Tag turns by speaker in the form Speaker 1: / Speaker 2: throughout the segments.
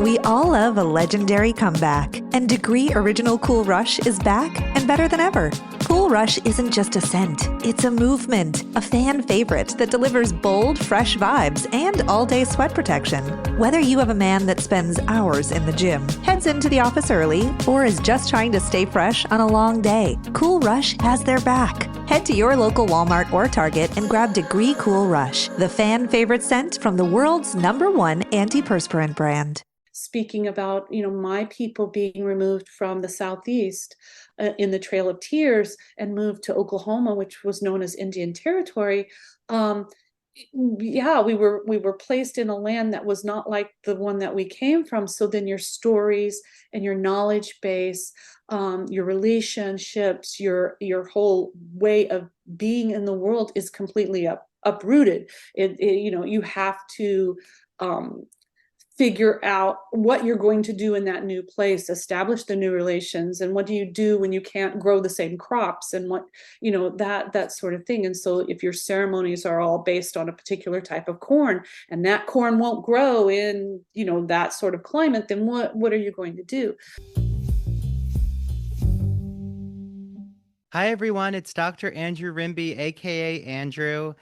Speaker 1: We all love a legendary comeback, and Degree Original Cool Rush is back and better than ever. Cool Rush isn't just a scent, it's a movement, a fan favorite that delivers bold, fresh vibes and all-day sweat protection. Whether you have a man that spends hours in the gym, heads into the office early, or is just trying to stay fresh on a long day, Cool Rush has their back. Head to your local Walmart or Target and grab Degree Cool Rush, the fan favorite scent from the world's #1 antiperspirant brand.
Speaker 2: Speaking about, my people being removed from the Southeast in the Trail of Tears and moved to Oklahoma, which was known as Indian Territory. Yeah, we were placed in a land that was not like the one that we came from. So then your stories and your knowledge base, your relationships, your whole way of being in the world is completely uprooted. You have to figure out what you're going to do in that new place, establish the new relations, and what do you do when you can't grow the same crops, and what, that sort of thing. And so if your ceremonies are all based on a particular type of corn, and that corn won't grow in, that sort of climate, then what are you going to do?
Speaker 3: Hi, everyone. It's Dr. Andrew Rimby, aka Andrew.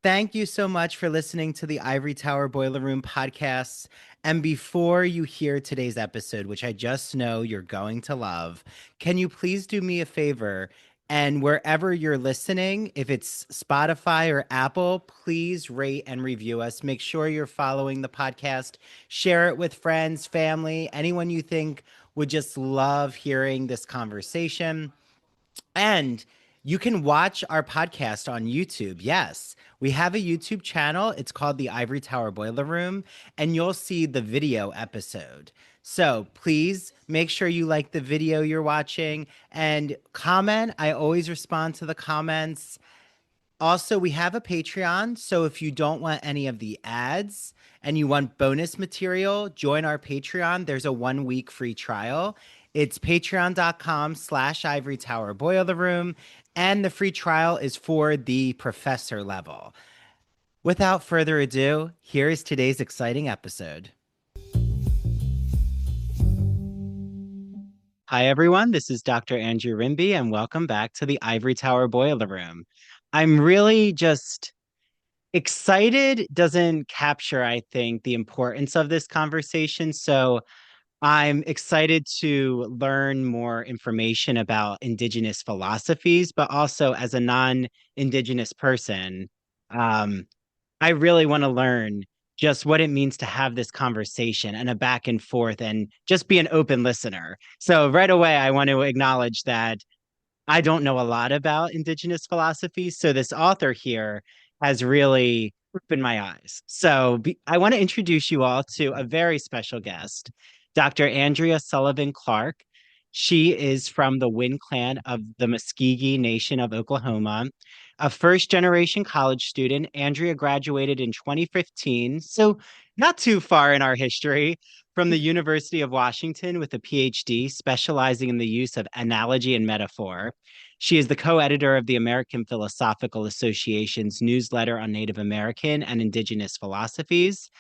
Speaker 3: Thank you so much for listening to the Ivory Tower Boiler Room podcast. And before you hear today's episode, which I just know you're going to love, can you please do me a favor? And wherever you're listening, if it's Spotify or Apple, please rate and review us. Make sure you're following the podcast. Share it with friends, family, anyone you think would just love hearing this conversation. And you can watch our podcast on YouTube. Yes, we have a YouTube channel. It's called the Ivory Tower Boiler Room, and you'll see the video episode. So please make sure you like the video you're watching and comment. I always respond to the comments. Also, we have a Patreon. So if you don't want any of the ads and you want bonus material, join our Patreon. There's a 1-week free trial. It's patreon.com/Ivory Tower Boiler Room. And the free trial is for the professor level. Without further ado, here is today's exciting episode. Hi, everyone. This is Dr. Andrew Rimby, and welcome back to the Ivory Tower Boiler Room. I'm really just excited doesn't capture, I think, the importance of this conversation. So I'm excited to learn more information about indigenous philosophies, but also as a non-indigenous person, I really want to learn just what it means to have this conversation and a back and forth and just be an open listener. So right away, I want to acknowledge that I don't know a lot about indigenous philosophies. So this author here has really opened my eyes. So I want to introduce you all to a very special guest, Dr. Andrea Sullivan-Clarke. She is from the Wynn clan of the Muskogee Nation of Oklahoma. A first-generation college student, Andrea graduated in 2015, so not too far in our history, from the University of Washington with a PhD specializing in the use of analogy and metaphor. She is the co-editor of the American Philosophical Association's newsletter on Native American and Indigenous philosophies,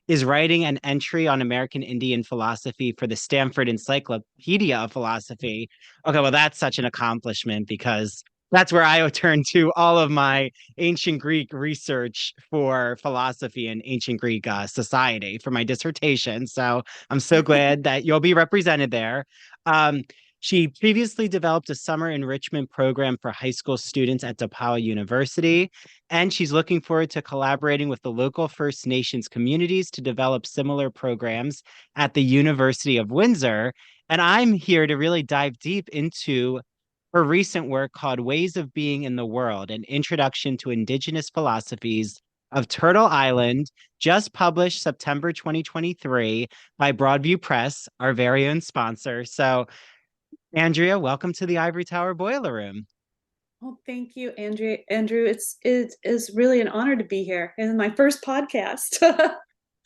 Speaker 3: is writing an entry on American Indian philosophy for the Stanford Encyclopedia of Philosophy. Okay, well, that's such an accomplishment because that's where I turn to all of my ancient Greek research for philosophy and ancient Greek society for my dissertation. So I'm so glad that you'll be represented there. She previously developed a summer enrichment program for high school students at DePaul University, and she's looking forward to collaborating with the local First Nations communities to develop similar programs at the University of Windsor. And I'm here to really dive deep into her recent work called Ways of Being in the World, an Introduction to Indigenous Philosophies of Turtle Island, just published September 2023 by Broadview Press, our very own sponsor. So Andrea, welcome to the Ivory Tower Boiler Room.
Speaker 2: Oh, thank you, Andrew. It is really an honor to be here. This is my first podcast.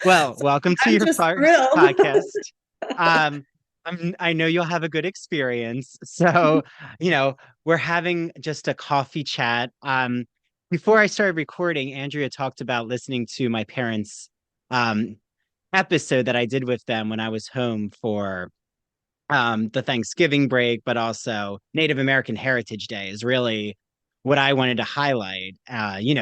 Speaker 3: Well, welcome to your first podcast. I know you'll have a good experience. So, we're having just a coffee chat. Before I started recording, Andrea talked about listening to my parents' episode that I did with them when I was home for the Thanksgiving break, but also Native American Heritage Day is really what I wanted to highlight.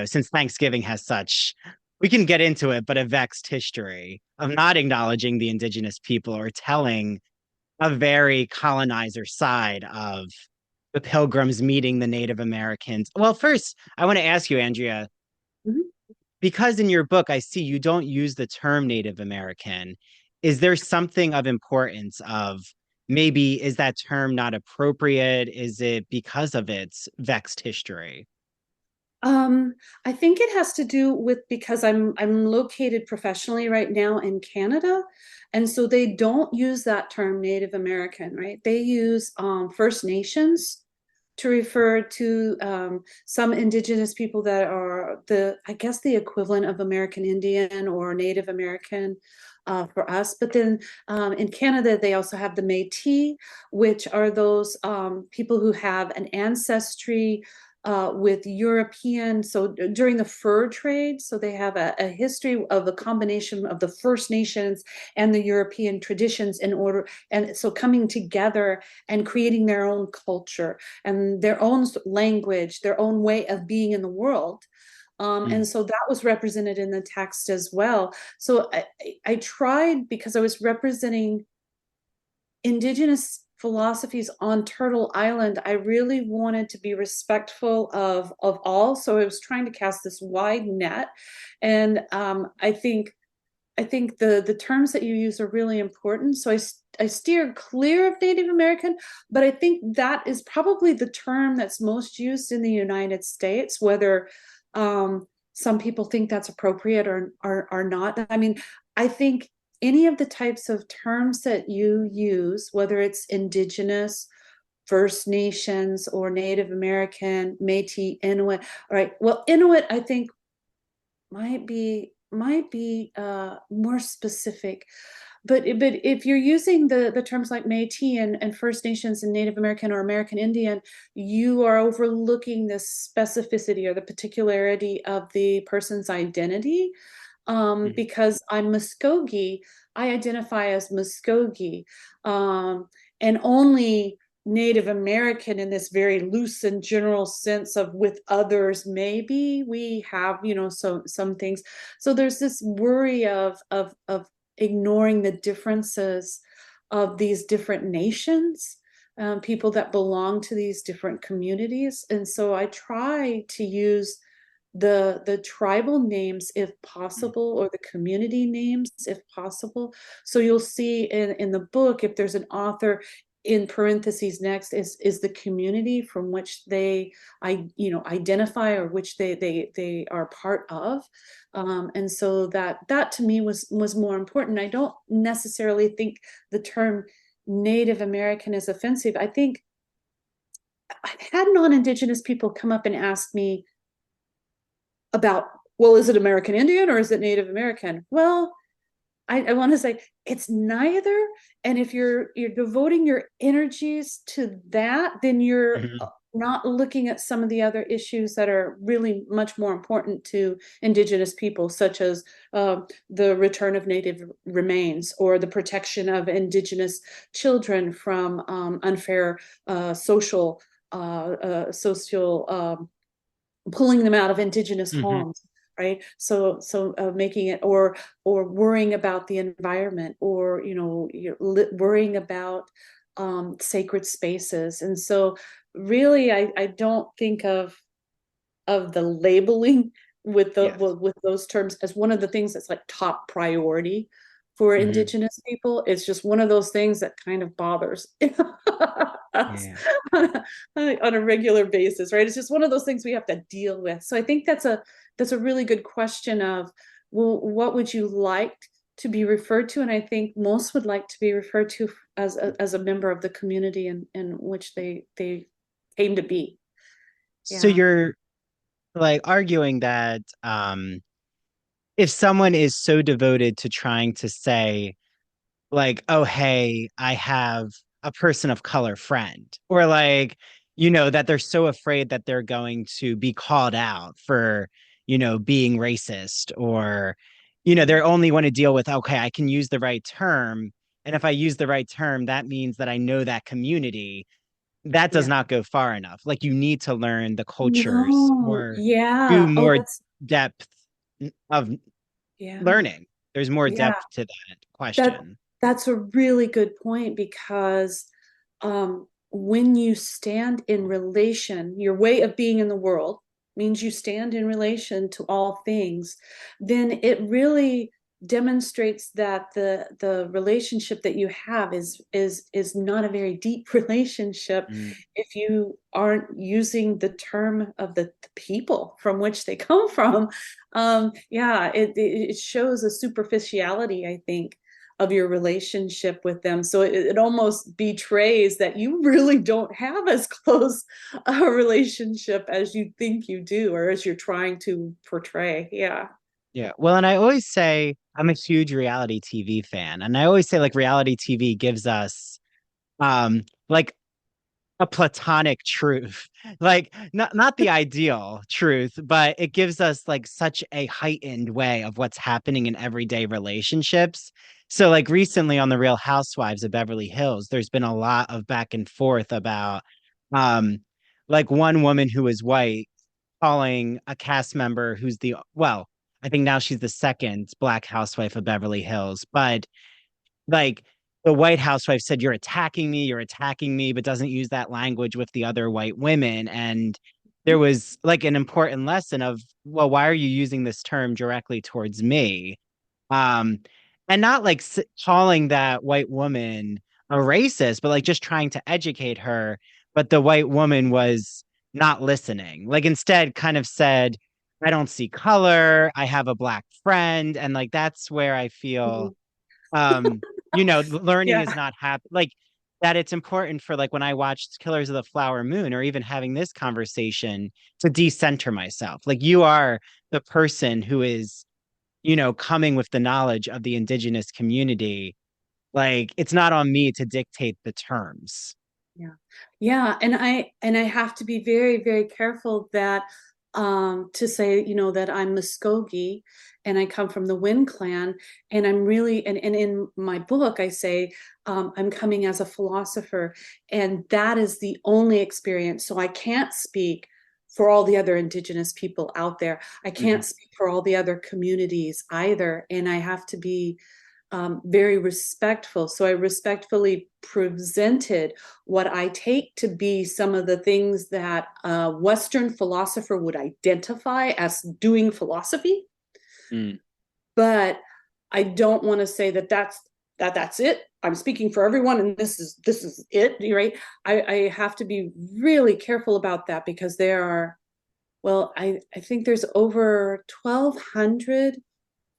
Speaker 3: Since Thanksgiving has such, we can get into it, but a vexed history of not acknowledging the indigenous people or telling a very colonizer side of the pilgrims meeting the Native Americans. Well, first, I want to ask you, Andrea,
Speaker 2: Mhm.
Speaker 3: because in your book, I see you don't use the term Native American. Is there something of importance of maybe is that term not appropriate? Is it because of its vexed history?
Speaker 2: I think it has to do with because I'm located professionally right now in Canada, and so they don't use that term Native American, right? They use First Nations to refer to some indigenous people that are I guess the equivalent of American Indian or Native American for us. But then in Canada, they also have the Métis, which are those people who have an ancestry with European, so during the fur trade, so they have a history of a combination of the First Nations and the European traditions in order, and so coming together and creating their own culture and their own language, their own way of being in the world. And so that was represented in the text as well. So I tried because I was representing indigenous philosophies on Turtle Island. I really wanted to be respectful of all. So I was trying to cast this wide net. And I think the terms that you use are really important. So I steer clear of Native American, but I think that is probably the term that's most used in the United States, whether some people think that's appropriate or not. I mean, I think any of the types of terms that you use, whether it's indigenous, First Nations, or Native American, Métis, Inuit. All right. Well, Inuit, I think might be more specific. But if you're using the terms like Métis and First Nations and Native American or American Indian, you are overlooking the specificity or the particularity of the person's identity.
Speaker 3: Mhm.
Speaker 2: Because I'm Muskogee, I identify as Muskogee, and only Native American in this very loose and general sense of with others, maybe we have, some things. So there's this worry of ignoring the differences of these different nations, people that belong to these different communities. And so I try to use the tribal names if possible, or the community names if possible. So you'll see in the book, if there's an author, in parentheses next is the community from which they identify, or which they are part of. And so that to me was more important. I don't necessarily think the term Native American is offensive. I think I've had non-Indigenous people come up and ask me about, well, is it American Indian or is it Native American? Well, I want to say it's neither. And if you're devoting your energies to that, then you're
Speaker 3: Mhm.
Speaker 2: not looking at some of the other issues that are really much more important to Indigenous people, such as the return of Native remains, or the protection of Indigenous children from unfair social pulling them out of Indigenous
Speaker 3: Mhm.
Speaker 2: homes, right? So making it, or worrying about the environment, or worrying about sacred spaces. And so really I don't think of the labeling with
Speaker 3: Yes.
Speaker 2: with those terms as one of the things that's like top priority for
Speaker 3: Mhm.
Speaker 2: Indigenous people. It's just one of those things that kind of bothers us
Speaker 3: Yeah.
Speaker 2: on a regular basis, right? It's just one of those things we have to deal with. So I think that's a really good question of, well, what would you like to be referred to? And I think most would like to be referred to as a member of the community in which they came to be.
Speaker 3: So
Speaker 2: Yeah.
Speaker 3: you're like arguing that if someone is so devoted to trying to say, like, oh, hey, I have a person of color friend, or like, that they're so afraid that they're going to be called out for, being racist, or, they only want to deal with, okay, I can use the right term. And if I use the right term, that means that I know that community. That does
Speaker 2: Yeah.
Speaker 3: not go far enough. Like you need to learn the cultures
Speaker 2: No.
Speaker 3: or do
Speaker 2: Yeah. Oh,
Speaker 3: more
Speaker 2: that's
Speaker 3: depth of
Speaker 2: yeah.
Speaker 3: learning. There's more
Speaker 2: Yeah.
Speaker 3: depth to that
Speaker 2: That
Speaker 3: question.
Speaker 2: that's a really good point because when you stand in relation, your way of being in the world means you stand in relation to all things, then it really demonstrates that the relationship that you have is not a very deep relationship
Speaker 3: Mm,
Speaker 2: if you aren't using the term of the people from which they come from. Yeah, it shows a superficiality, I think, of your relationship with them. So it almost betrays that you really don't have as close a relationship as you think you do, or as you're trying to portray. Yeah.
Speaker 3: yeah. Well, and I always say I'm a huge reality TV fan. And I always say like reality TV gives us like a platonic truth. Like not the ideal truth, but it gives us like such a heightened way of what's happening in everyday relationships. So like recently on the Real Housewives of Beverly Hills, there's been a lot of back and forth about um like one woman who is white calling a cast member who's I think now she's the second Black housewife of Beverly Hills, but like the white housewife said, you're attacking me, but doesn't use that language with the other white women. And there was like an important lesson of, well, why are you using this term directly towards me? Um, and not like calling that white woman a racist, but like just trying to educate her. But the white woman was not listening. Like instead, kind of said, I don't see color. I have a black friend. And like that's where I feel
Speaker 2: Mhm.
Speaker 3: um learning is
Speaker 2: Yeah.
Speaker 3: not like that. It's important for like when I watched Killers of the Flower Moon or even having this conversation to decenter myself. Like you are the person who is coming with the knowledge of the indigenous community. Like it's not on me to dictate the terms.
Speaker 2: Yeah. Yeah. And I have to be very, very careful that to say, that I'm Muskogee and I come from the Wind Clan. And I'm really and in my book I say I'm coming as a philosopher, and that is the only experience. So I can't speak for all the other indigenous people out there. I
Speaker 3: Mhm.
Speaker 2: can't speak for all the other communities either. And I have to be very respectful. So I respectfully presented what I take to be some of the things that a Western philosopher would identify as doing philosophy.
Speaker 3: Mm.
Speaker 2: But I don't want to say that's it. I'm speaking for everyone, and this is it, right? I have to be really careful about that because there are, well, I think there's over 1,200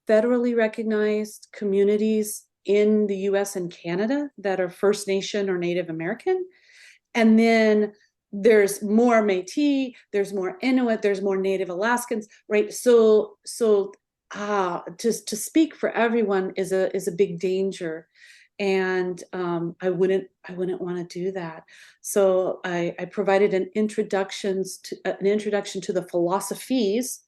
Speaker 2: federally recognized communities in the US and Canada that are First Nation or Native American. And then there's more Métis, there's more Inuit, there's more Native Alaskans, right? Just to speak for everyone is a big danger. And I wouldn't want to do that. So I provided an introduction to the philosophies,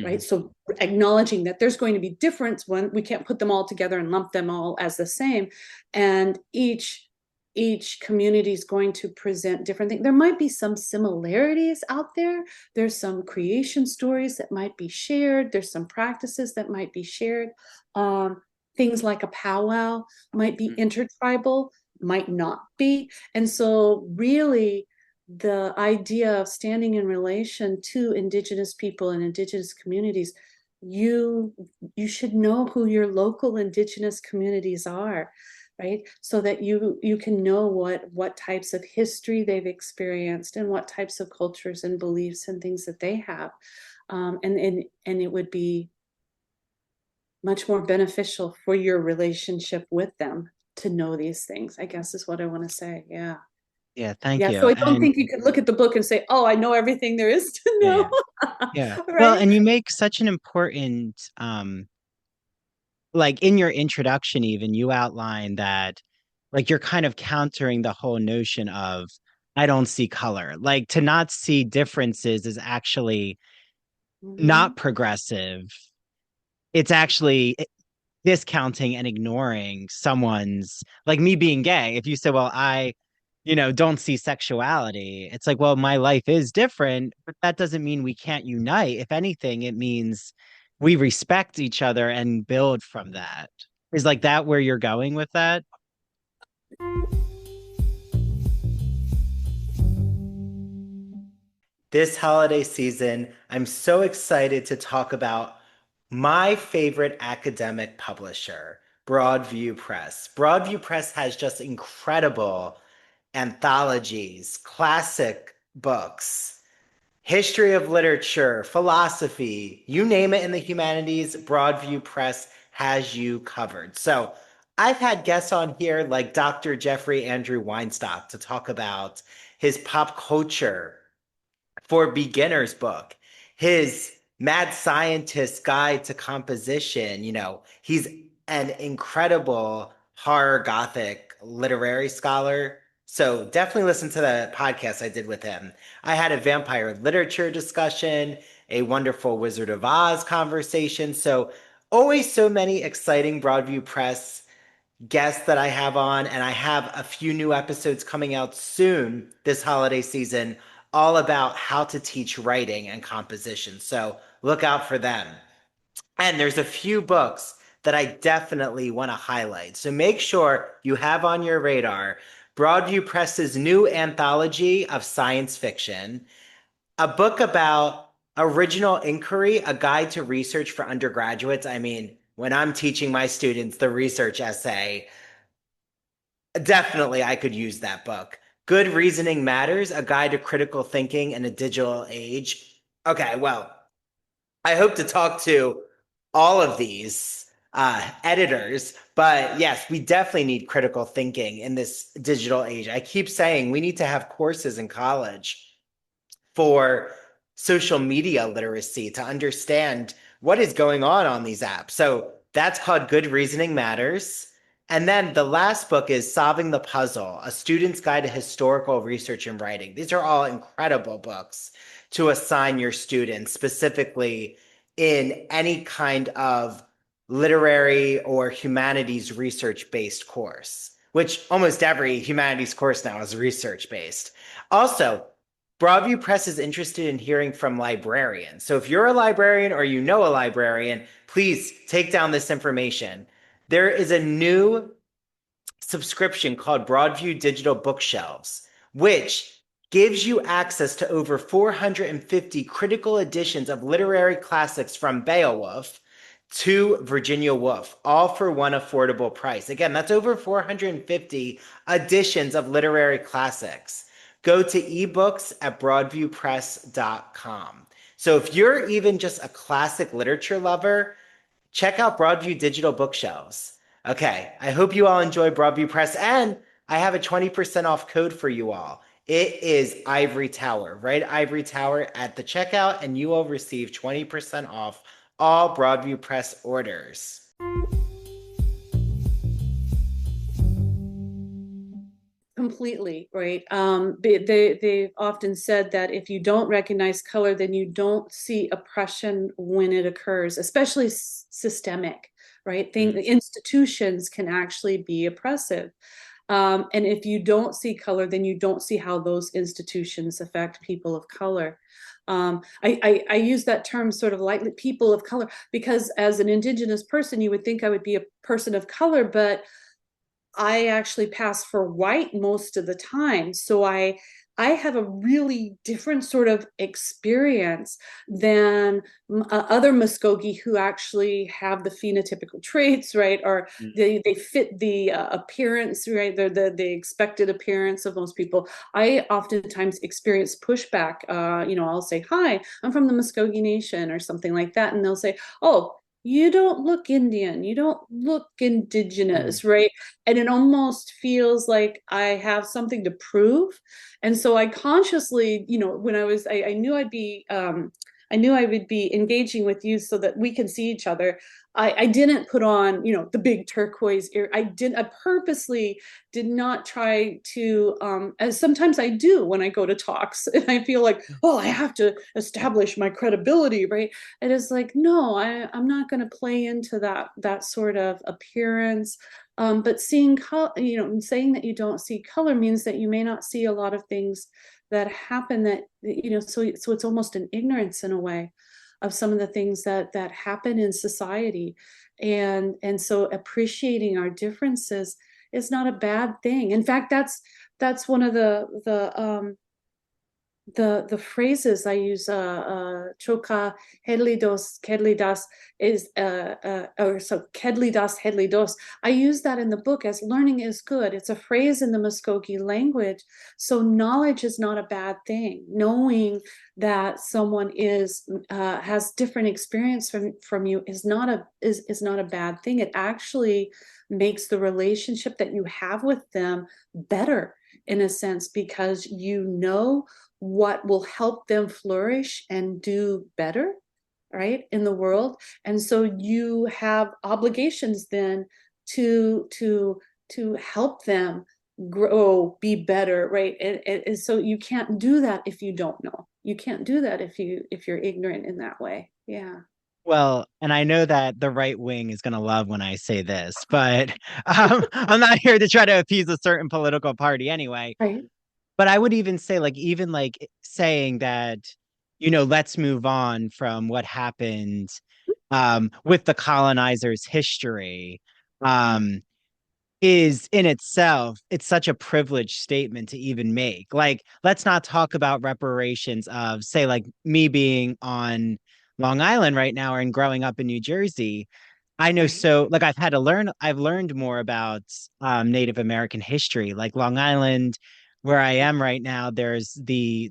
Speaker 2: right?
Speaker 3: Mhm.
Speaker 2: So acknowledging that there's going to be difference when we can't put them all together and lump them all as the same. And each community is going to present different things. There might be some similarities out there. There's some creation stories that might be shared. There's some practices that might be shared. Um, Things like a powwow might be
Speaker 3: Mhm.
Speaker 2: intertribal, might not be. And so really the idea of standing in relation to indigenous people and indigenous communities, you you should know who your local indigenous communities are, right? So that you can know what types of history they've experienced and what types of cultures and beliefs and things that they have. And it would be much more beneficial for your relationship with them to know these things, I guess is what I want to say. Yeah.
Speaker 3: Yeah, thank
Speaker 2: Yeah,
Speaker 3: you.
Speaker 2: so I don't
Speaker 3: And
Speaker 2: think you could look at the book and say, "Oh, I know everything there is to
Speaker 3: yeah,
Speaker 2: know."
Speaker 3: yeah. Yeah. Well,
Speaker 2: Right?
Speaker 3: and you make such an important like in your introduction, even you outline that like you're kind of countering the whole notion of I don't see color. Like to not see differences is actually not
Speaker 2: Mhm.
Speaker 3: progressive. it's actually discounting and ignoring someone's, like me being gay. If you say, well, I, don't see sexuality, it's like, well, my life is different, but that doesn't mean we can't unite. If anything, it means we respect each other and build from that. Is like that where you're going with that? This holiday season, I'm so excited to talk about my favorite academic publisher, Broadview Press. Broadview Press has just incredible anthologies, classic books, history of literature, philosophy, you name it in the humanities, Broadview Press has you covered. So I've had guests on here like Dr. Jeffrey Andrew Weinstock to talk about his pop culture for beginners book, his mad scientist guide to composition. He's an incredible horror gothic literary scholar. So definitely listen to the podcast I did with him. I had a vampire literature discussion, a wonderful Wizard of Oz conversation. So always so many exciting Broadview Press guests that I have on, and I have a few new episodes coming out soon this holiday season, all about how to teach writing and composition. So look out for them. And there's a few books that I definitely want to highlight. So make sure you have on your radar Broadview Press's new anthology of science fiction, a book about original inquiry, a guide to research for undergraduates. I mean, when I'm teaching my students the research essay, definitely I could use that book. Good Reasoning Matters, a guide to critical thinking in a digital age. Okay, well, I hope to talk to all of these editors, but yes, we definitely need critical thinking in this digital age. I keep saying we need to have courses in college for social media literacy to understand what is going on these apps. So that's called Good Reasoning Matters. And then the last book is Solving the Puzzle, A Student's Guide to Historical Research and Writing. These are all incredible books to assign your students, specifically in any kind of literary or humanities research-based course, which almost every humanities course now is research-based. Also, Broadview Press is interested in hearing from librarians. So if you're a librarian or you know a librarian, please take down this information. There is a new subscription called Broadview Digital Bookshelves, which gives you access to over 450 critical editions of literary classics from Beowulf to Virginia Woolf, all for one affordable price. Again, that's over 450 editions of literary classics. Go to ebooks at broadviewpress.com. So if you're even just a classic literature lover, check out Broadview Digital Bookshelves. Okay, I hope you all enjoy Broadview Press, and I have a 20% off code for you all. It is Ivory Tower, right? Ivory Tower at the checkout, and you will receive 20% off all Broadview Press orders.
Speaker 2: Completely, right? They've often said that if you don't recognize color, then you don't see oppression when it occurs, especially systemic, right? Institutions can actually be oppressive. And if you don't see color, then you don't see how those institutions affect people of color. I use that term sort of lightly, people of color, because as an indigenous person, you would think I would be a person of color, but I actually pass for white most of the time. So I have a really different sort of experience than other Muskogee who actually have the phenotypical traits, right? Or they fit the appearance, right? The expected appearance of most people. I oftentimes experience pushback. I'll say, "Hi, I'm from the Muskogee Nation," or something like that, and they'll say, "Oh, you don't look Indian, you don't look indigenous," right? And it almost feels like I have something to prove. And so I consciously, when I knew I'd be I knew I would be engaging with you so that we can see each other. I didn't put on, the big turquoise ear. I purposely did not try to, as sometimes I do when I go to talks, and I feel like, oh, I have to establish my credibility, right? It is like, no, I'm not going to play into that sort of appearance. But seeing color, saying that you don't see color means that you may not see a lot of things that happen that, so it's almost an ignorance in a way of some of the things that happen in society. And so appreciating our differences is not a bad thing. In fact, that's one of the phrases I use, choka hedlidos kedlidas is or so kedlidas hedlidos. I use that in the book as learning is good. It's a phrase in the Muskogee language. So knowledge is not a bad thing. Knowing that someone has different experience from you is not a bad thing. It actually makes the relationship that you have with them better, in a sense, because you know what will help them flourish and do better, right, in the world. And so you have obligations then to help them grow, be better, right? And so you can't do that if you don't know. You can't do that if you're ignorant in that way. Yeah.
Speaker 3: Well, and I know that the right wing is going to love when I say this, but I'm not here to try to appease a certain political party anyway.
Speaker 2: Right.
Speaker 3: But I would even say, like, even like saying that, let's move on from what happened with the colonizers' history, is in itself, it's such a privileged statement to even make. Like, let's not talk about reparations of, say, like me being on Long Island right now and growing up in New Jersey. I know,
Speaker 2: Right.
Speaker 3: so like I've learned more about Native American history. Like Long Island, where I am right now, there were the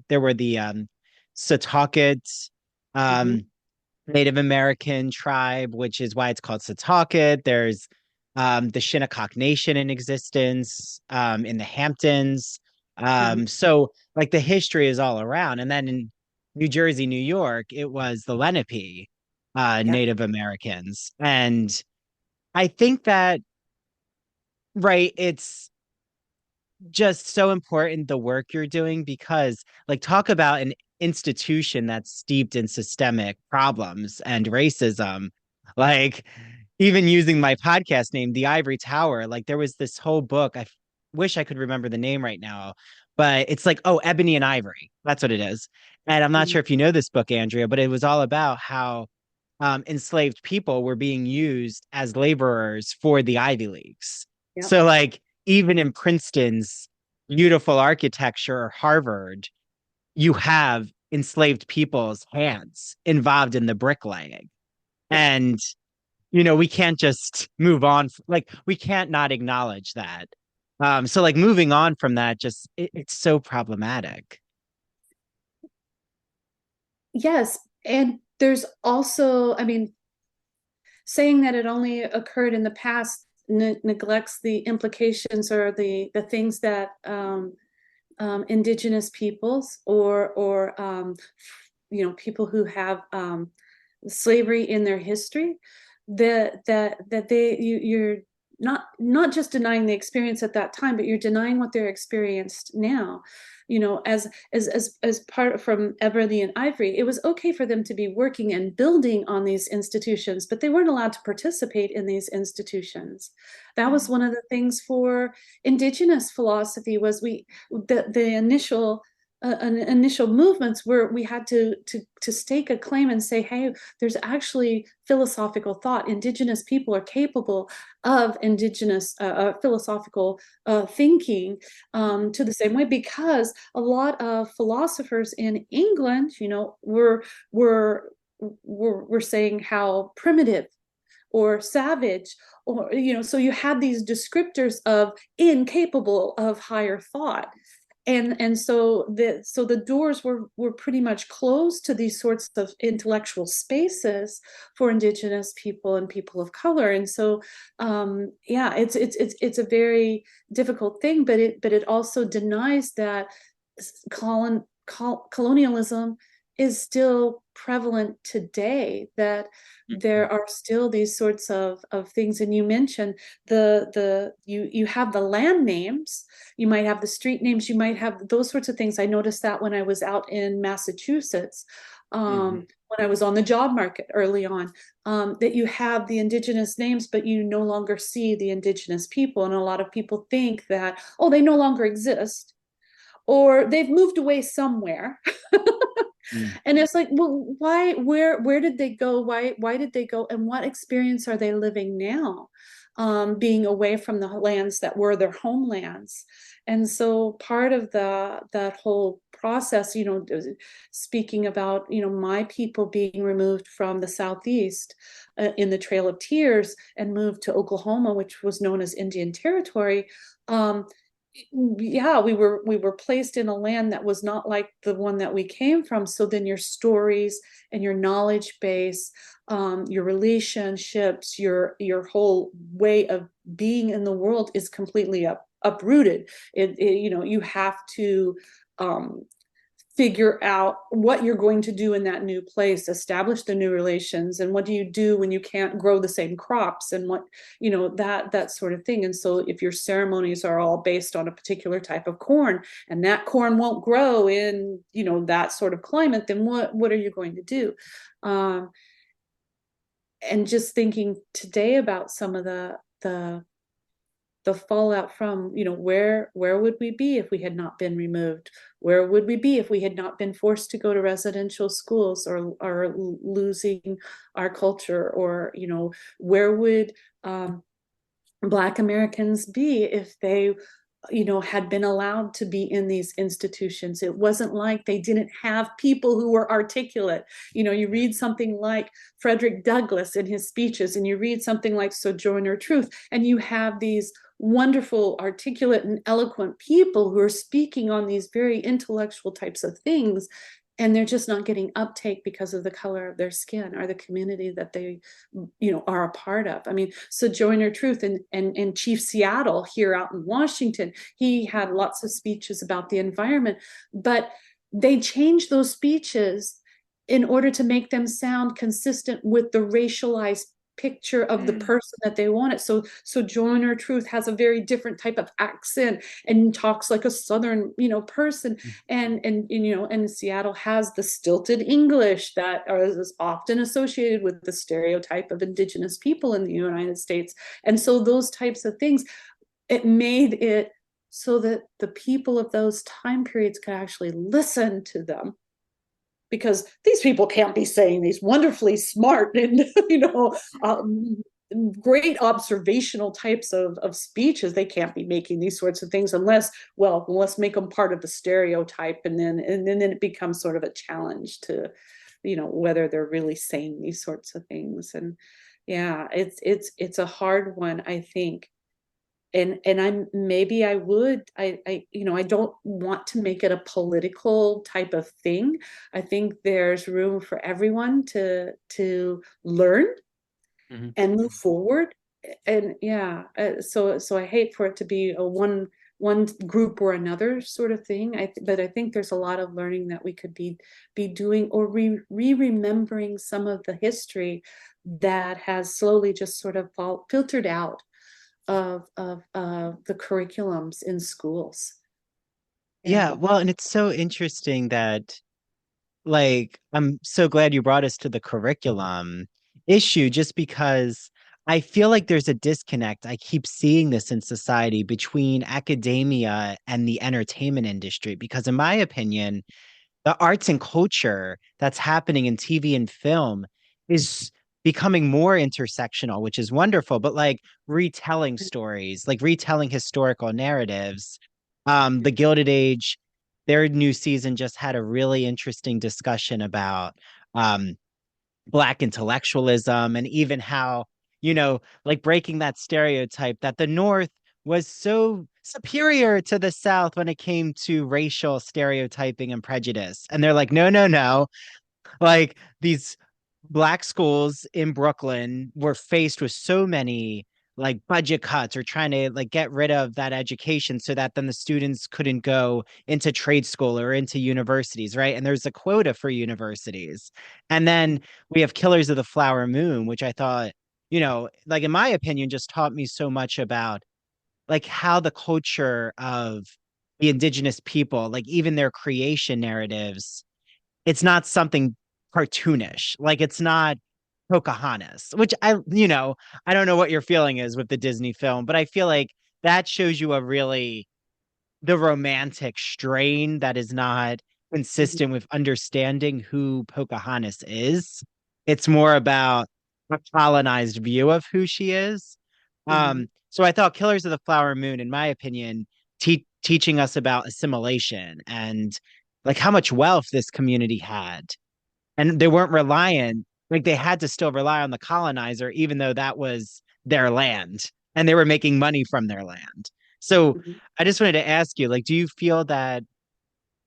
Speaker 3: Setauket
Speaker 2: Mm-hmm.
Speaker 3: um Native American tribe, which is why it's called Setauket. There's the Shinnecock Nation in existence in the Hamptons.
Speaker 2: Mm-hmm.
Speaker 3: So like the history is all around. And then in New Jersey, New York, it was the Lenape
Speaker 2: Yeah.
Speaker 3: Native Americans. And I think that, right, it's just so important the work you're doing because, like, talk about an institution that's steeped in systemic problems and racism. Like, even using my podcast name, The Ivory Tower, like, there was this whole book. Wish I could remember the name right now, but it's like, oh, Ebony and Ivory. That's what it is. And I'm not
Speaker 2: Mm-hmm.
Speaker 3: sure if you know this book, Andrea, but it was all about how enslaved people were being used as laborers for the Ivy Leagues.
Speaker 2: Yep.
Speaker 3: So, like, even in Princeton's beautiful architecture or Harvard, you have enslaved people's hands involved in the bricklaying.
Speaker 2: Yeah.
Speaker 3: And, we can't just move on. Like, we can't not acknowledge that. So, like, moving on from that, it's so problematic.
Speaker 2: Yes. And there's also, I mean, saying that it only occurred in the past neglects the implications or the things that indigenous peoples or people who have slavery in their history, that you're not just denying the experience at that time, but you're denying what they're experienced now. As part from Ebony and Ivory, it was okay for them to be working and building on these institutions, but they weren't allowed to participate in these institutions. That was one of the things for indigenous philosophy, was the initial movements where we had to stake a claim and say, hey, there's actually philosophical thought. Indigenous people are capable of indigenous philosophical thinking, to the same way, because a lot of philosophers in England, were saying how primitive or savage, or so you had these descriptors of incapable of higher thought. And so the doors were pretty much closed to these sorts of intellectual spaces for indigenous people and people of color. And so yeah, it's a very difficult thing, but it also denies that colonialism is still prevalent today, that there are still these sorts of things. And you mentioned you have the land names, you might have the street names, you might have those sorts of things. I noticed that when I was out in Massachusetts,
Speaker 3: Mhm.
Speaker 2: when I was on the job market early on, that you have the indigenous names, but you no longer see the indigenous people. And a lot of people think that, oh, they no longer exist, or they've moved away somewhere.
Speaker 3: Mm.
Speaker 2: And it's like, well, why, where did they go? Why did they go? And what experience are they living now? Being away from the lands that were their homelands. And so part of that whole process, speaking about, my people being removed from the Southeast in the Trail of Tears and moved to Oklahoma, which was known as Indian Territory. Yeah, we were placed in a land that was not like the one that we came from. So then your stories and your knowledge base, your relationships, your whole way of being in the world is completely uprooted. You have to um, figure out what you're going to do in that new place, establish the new relations, and what do you do when you can't grow the same crops, and what, that sort of thing. And so if your ceremonies are all based on a particular type of corn, and that corn won't grow in, that sort of climate, then what are you going to do? um, and just thinking today about some of the fallout from, where would we be if we had not been removed? Where would we be if we had not been forced to go to residential schools, or losing our culture? Or, where would Black Americans be if they, had been allowed to be in these institutions? It wasn't like they didn't have people who were articulate. You read something like Frederick Douglass in his speeches, and you read something like Sojourner Truth, and you have these wonderful, articulate, and eloquent people who are speaking on these very intellectual types of things, and they're just not getting uptake because of the color of their skin or the community that they, are a part of. I mean, Sojourner Truth and Chief Seattle here out in Washington, he had lots of speeches about the environment, but they changed those speeches in order to make them sound consistent with the racialized picture of the person that they wanted. So Sojourner Truth has a very different type of accent and talks like a Southern, person. And Seattle has the stilted English that is often associated with the stereotype of indigenous people in the United States. And so those types of things, it made it so that the people of those time periods could actually listen to them, because these people can't be saying these wonderfully smart and great observational types of speeches. They can't be making these sorts of things unless, well, let's make them part of the stereotype, and then it becomes sort of a challenge to, whether they're really saying these sorts of things. And yeah, it's a hard one, I think. And I don't want to make it a political type of thing. I think there's room for everyone to learn
Speaker 3: Mhm.
Speaker 2: and move forward. And yeah, so I hate for it to be a one group or another sort of thing. But I think there's a lot of learning that we could be doing, or remembering some of the history that has slowly just sort of filtered out of the curriculums in schools. Yeah.
Speaker 3: Yeah, well, and it's so interesting that, like, I'm so glad you brought us to the curriculum issue, just because I feel like there's a disconnect. I keep seeing this in society between academia and the entertainment industry, because in my opinion, the arts and culture that's happening in TV and film is becoming more intersectional, which is wonderful, but like retelling stories, like retelling historical narratives. The Gilded Age, their new season just had a really interesting discussion about um Black intellectualism, and even how, like breaking that stereotype that the North was so superior to the South when it came to racial stereotyping and prejudice. And they're like, no, no, no. Like, these Black schools in Brooklyn were faced with so many like budget cuts or trying to like get rid of that education so that then the students couldn't go into trade school or into universities, right? And there's a quota for universities. And then we have Killers of the Flower Moon, which I thought, like in my opinion, just taught me so much about like how the culture of the indigenous people, like even their creation narratives, it's not something cartoonish. Like it's not Pocahontas, which I don't know what your feeling is with the Disney film, but I feel like that shows you a really the romantic strain that is not consistent with understanding who Pocahontas is. It's more about a colonized view of who she is.
Speaker 2: Mhm.
Speaker 3: So I thought Killers of the Flower Moon, in my opinion, teaching us about assimilation and like how much wealth this community had. And they weren't reliant, like they had to still rely on the colonizer, even though that was their land and they were making money from their land. So
Speaker 2: Mhm.
Speaker 3: I just wanted to ask you, like, do you feel that?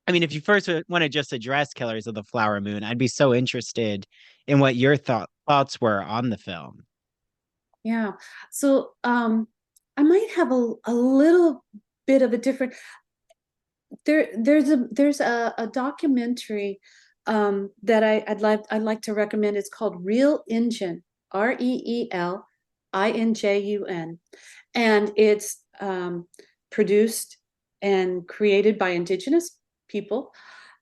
Speaker 3: I mean, if you first want to just address Killers of the Flower Moon, I'd be so interested in what your thoughts were on the film.
Speaker 2: Yeah. So I might have a little bit of a different there's a documentary that I'd like to recommend. It's called Real Engine, ReelInjun, and it's produced and created by Indigenous people.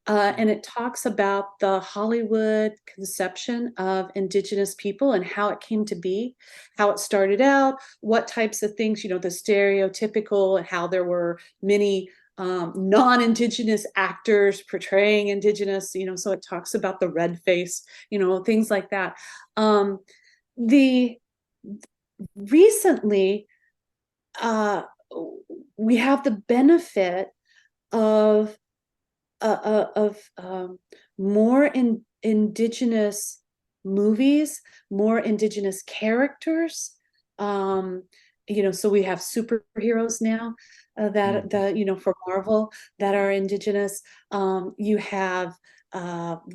Speaker 2: And it talks about the Hollywood conception of Indigenous people and how it came to be, how it started out, what types of things, the stereotypical, and how there were many non-Indigenous actors portraying Indigenous, so it talks about the red face, things like that. The recently, uh, we have the benefit of more indigenous movies, more indigenous characters. Um, so we have superheroes now that
Speaker 3: Mhm.
Speaker 2: for Marvel that are indigenous. You have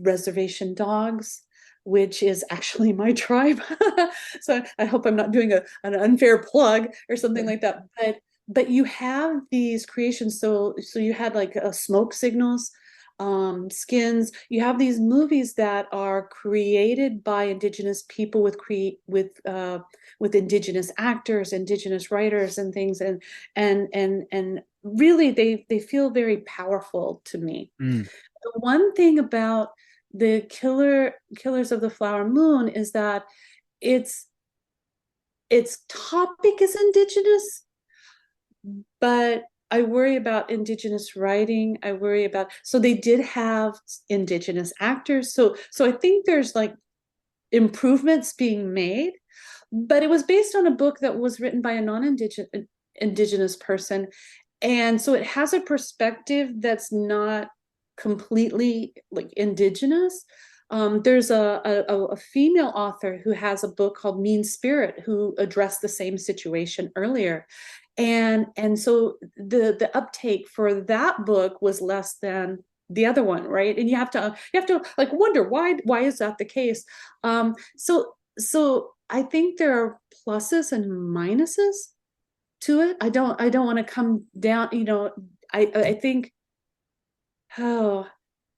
Speaker 2: reservation dogs, which is actually my tribe. So I hope I'm not doing an unfair plug or something like that. But you have these creations. So you had like smoke signals, skins. You have these movies that are created by indigenous people with indigenous actors, indigenous writers, and things, and really they feel very powerful to me.
Speaker 3: Mm.
Speaker 2: The one thing about the Killers of the Flower Moon is that its its topic is indigenous, but I worry about indigenous writing. I worry about, so they did have indigenous actors. So I think there's like improvements being made, but it was based on a book that was written by a non-indigenous person. And so it has a perspective that's not completely like indigenous. There's a female author who has a book called Mean Spirit who addressed the same situation earlier. And so the uptake for that book was less than the other one, right? And you have to like wonder why is that the case? So I think there are pluses and minuses to it. I don't want to come down, I think, oh,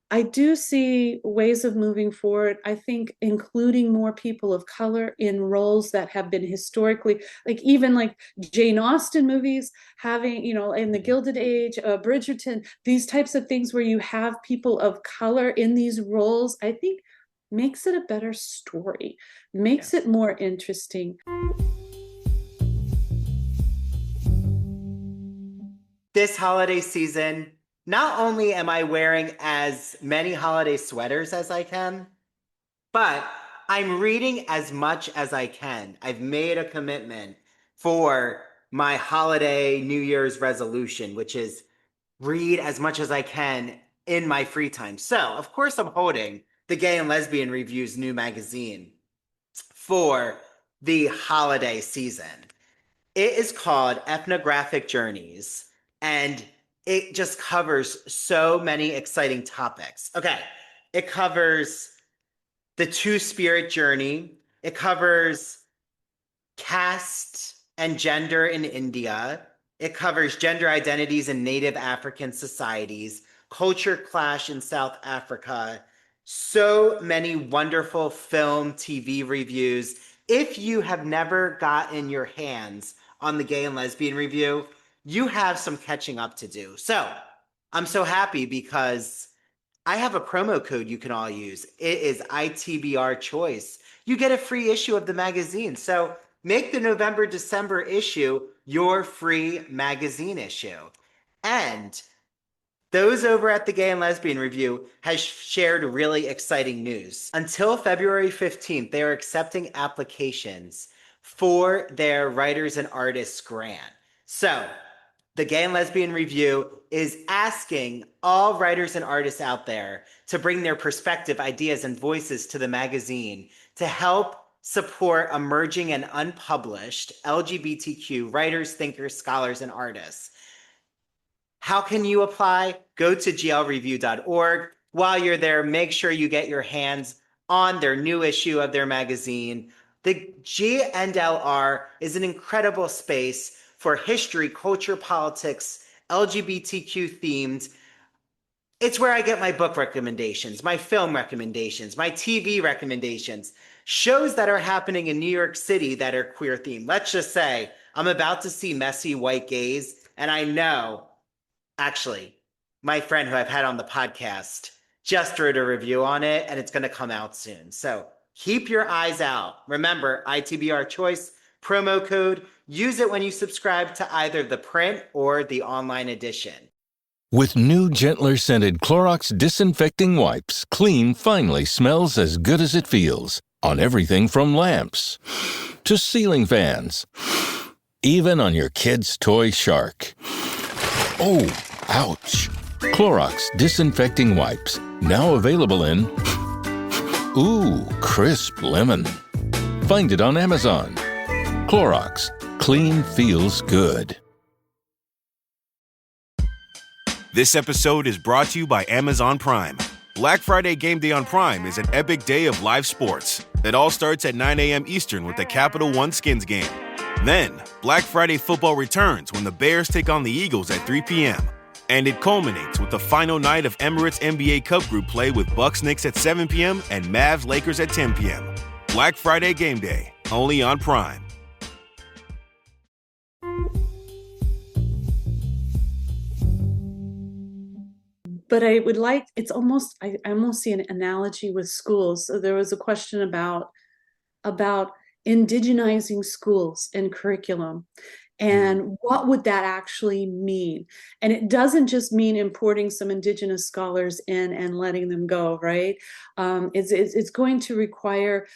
Speaker 2: I do see ways of moving forward. I think including more people of color in roles that have been historically, like even like Jane Austen movies, having, in the Gilded Age, Bridgerton, these types of things where you have people of color in these roles, I think makes it a better story, makes it
Speaker 3: Yes.
Speaker 2: more interesting.
Speaker 3: This holiday season, not only am I wearing as many holiday sweaters as I can, but I'm reading as much as I can. I've made a commitment for my holiday New Year's resolution, which is read as much as I can in my free time. So, of course, I'm holding the Gay and Lesbian Review's new magazine for the holiday season. It is called Ethnographic Journeys, and it just covers so many exciting topics. Okay, it covers the Two Spirit journey, it covers caste
Speaker 4: and gender in India. It covers gender identities in Native African societies, culture clash in South Africa. So many wonderful film, TV reviews. If you have never gotten your hands on the Gay and Lesbian Review, you have some catching up to do. So I'm so happy because I have a promo code you can all use. It is ITBR Choice. You get a free issue of the magazine. So make the November, December issue your free magazine issue. And those over at the Gay and Lesbian Review has shared really exciting news. Until February 15th, they are accepting applications for their Writers and Artists grant. So the Gay and Lesbian Review is asking all writers and artists out there to bring their perspective, ideas, and voices to the magazine to help support emerging and unpublished LGBTQ writers, thinkers, scholars, and artists. How can you apply? Go to glreview.org. While you're there, make sure you get your hands on their new issue of their magazine. The GNLR is an incredible space for history, culture, politics, LGBTQ themed. It's where I get my book recommendations, my film recommendations, my TV recommendations, shows that are happening in New York City that are queer themed. Let's just say I'm about to see Messy White Gaze, and I know, actually, my friend who I've had on the podcast just wrote a review on it, and it's going to come out soon. So keep your eyes out. Remember, ITBR Choice, promo code. Use it when you subscribe to either the print or the online edition.
Speaker 5: With new, gentler scented Clorox disinfecting wipes, clean finally smells as good as it feels on everything from lamps to ceiling fans, even on your kid's toy shark. Oh, ouch. Clorox disinfecting wipes, now available in crisp lemon. Find it on Amazon. Clorox, clean feels good.
Speaker 6: This episode is brought to you by Amazon Prime. Black Friday Game Day on Prime is an epic day of live sports. It all starts at 9 a.m. Eastern with the Capital One Skins game. Then, Black Friday football returns when the Bears take on the Eagles at 3 p.m. And it culminates with the final night of Emirates NBA Cup Group play with Bucks Knicks at 7 p.m. and Mavs Lakers at 10 p.m. Black Friday Game Day, only on Prime.
Speaker 2: But I would like, it's almost, I almost see an analogy with schools. So there was a question about indigenizing schools and curriculum. And what would that actually mean? And it doesn't just mean importing some indigenous scholars in and letting them go, right? It's going to require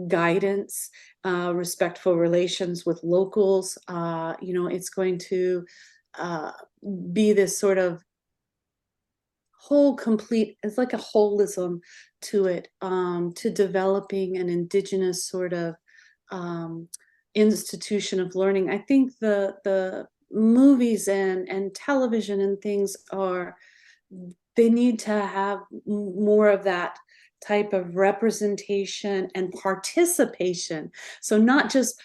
Speaker 2: guidance, respectful relations with locals. It's going to be this sort of it's like a holism to it, to developing an indigenous sort of institution of learning. I think the movies and television and things they need to have more of that type of representation and participation. So not just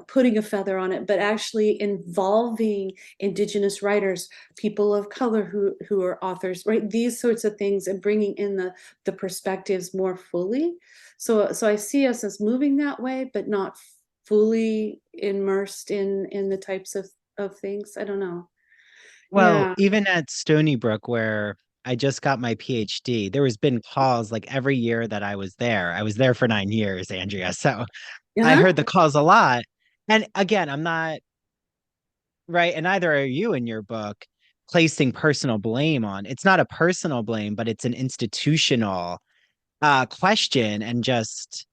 Speaker 2: putting a feather on it, but actually involving indigenous writers, people of color who are authors, right? These sorts of things, and bringing in the perspectives more fully. So I see us as moving that way, but not fully immersed in the types of things. I don't know.
Speaker 3: Well,
Speaker 2: Yeah.
Speaker 3: even at Stony Brook, where I just got my PhD, there has been calls like every year that I was there. I was there for 9 years, Andrea. So I heard the calls a lot. And again, I'm not right, and neither are you in your book, placing personal blame on. It's not a personal blame, but it's an institutional question, and just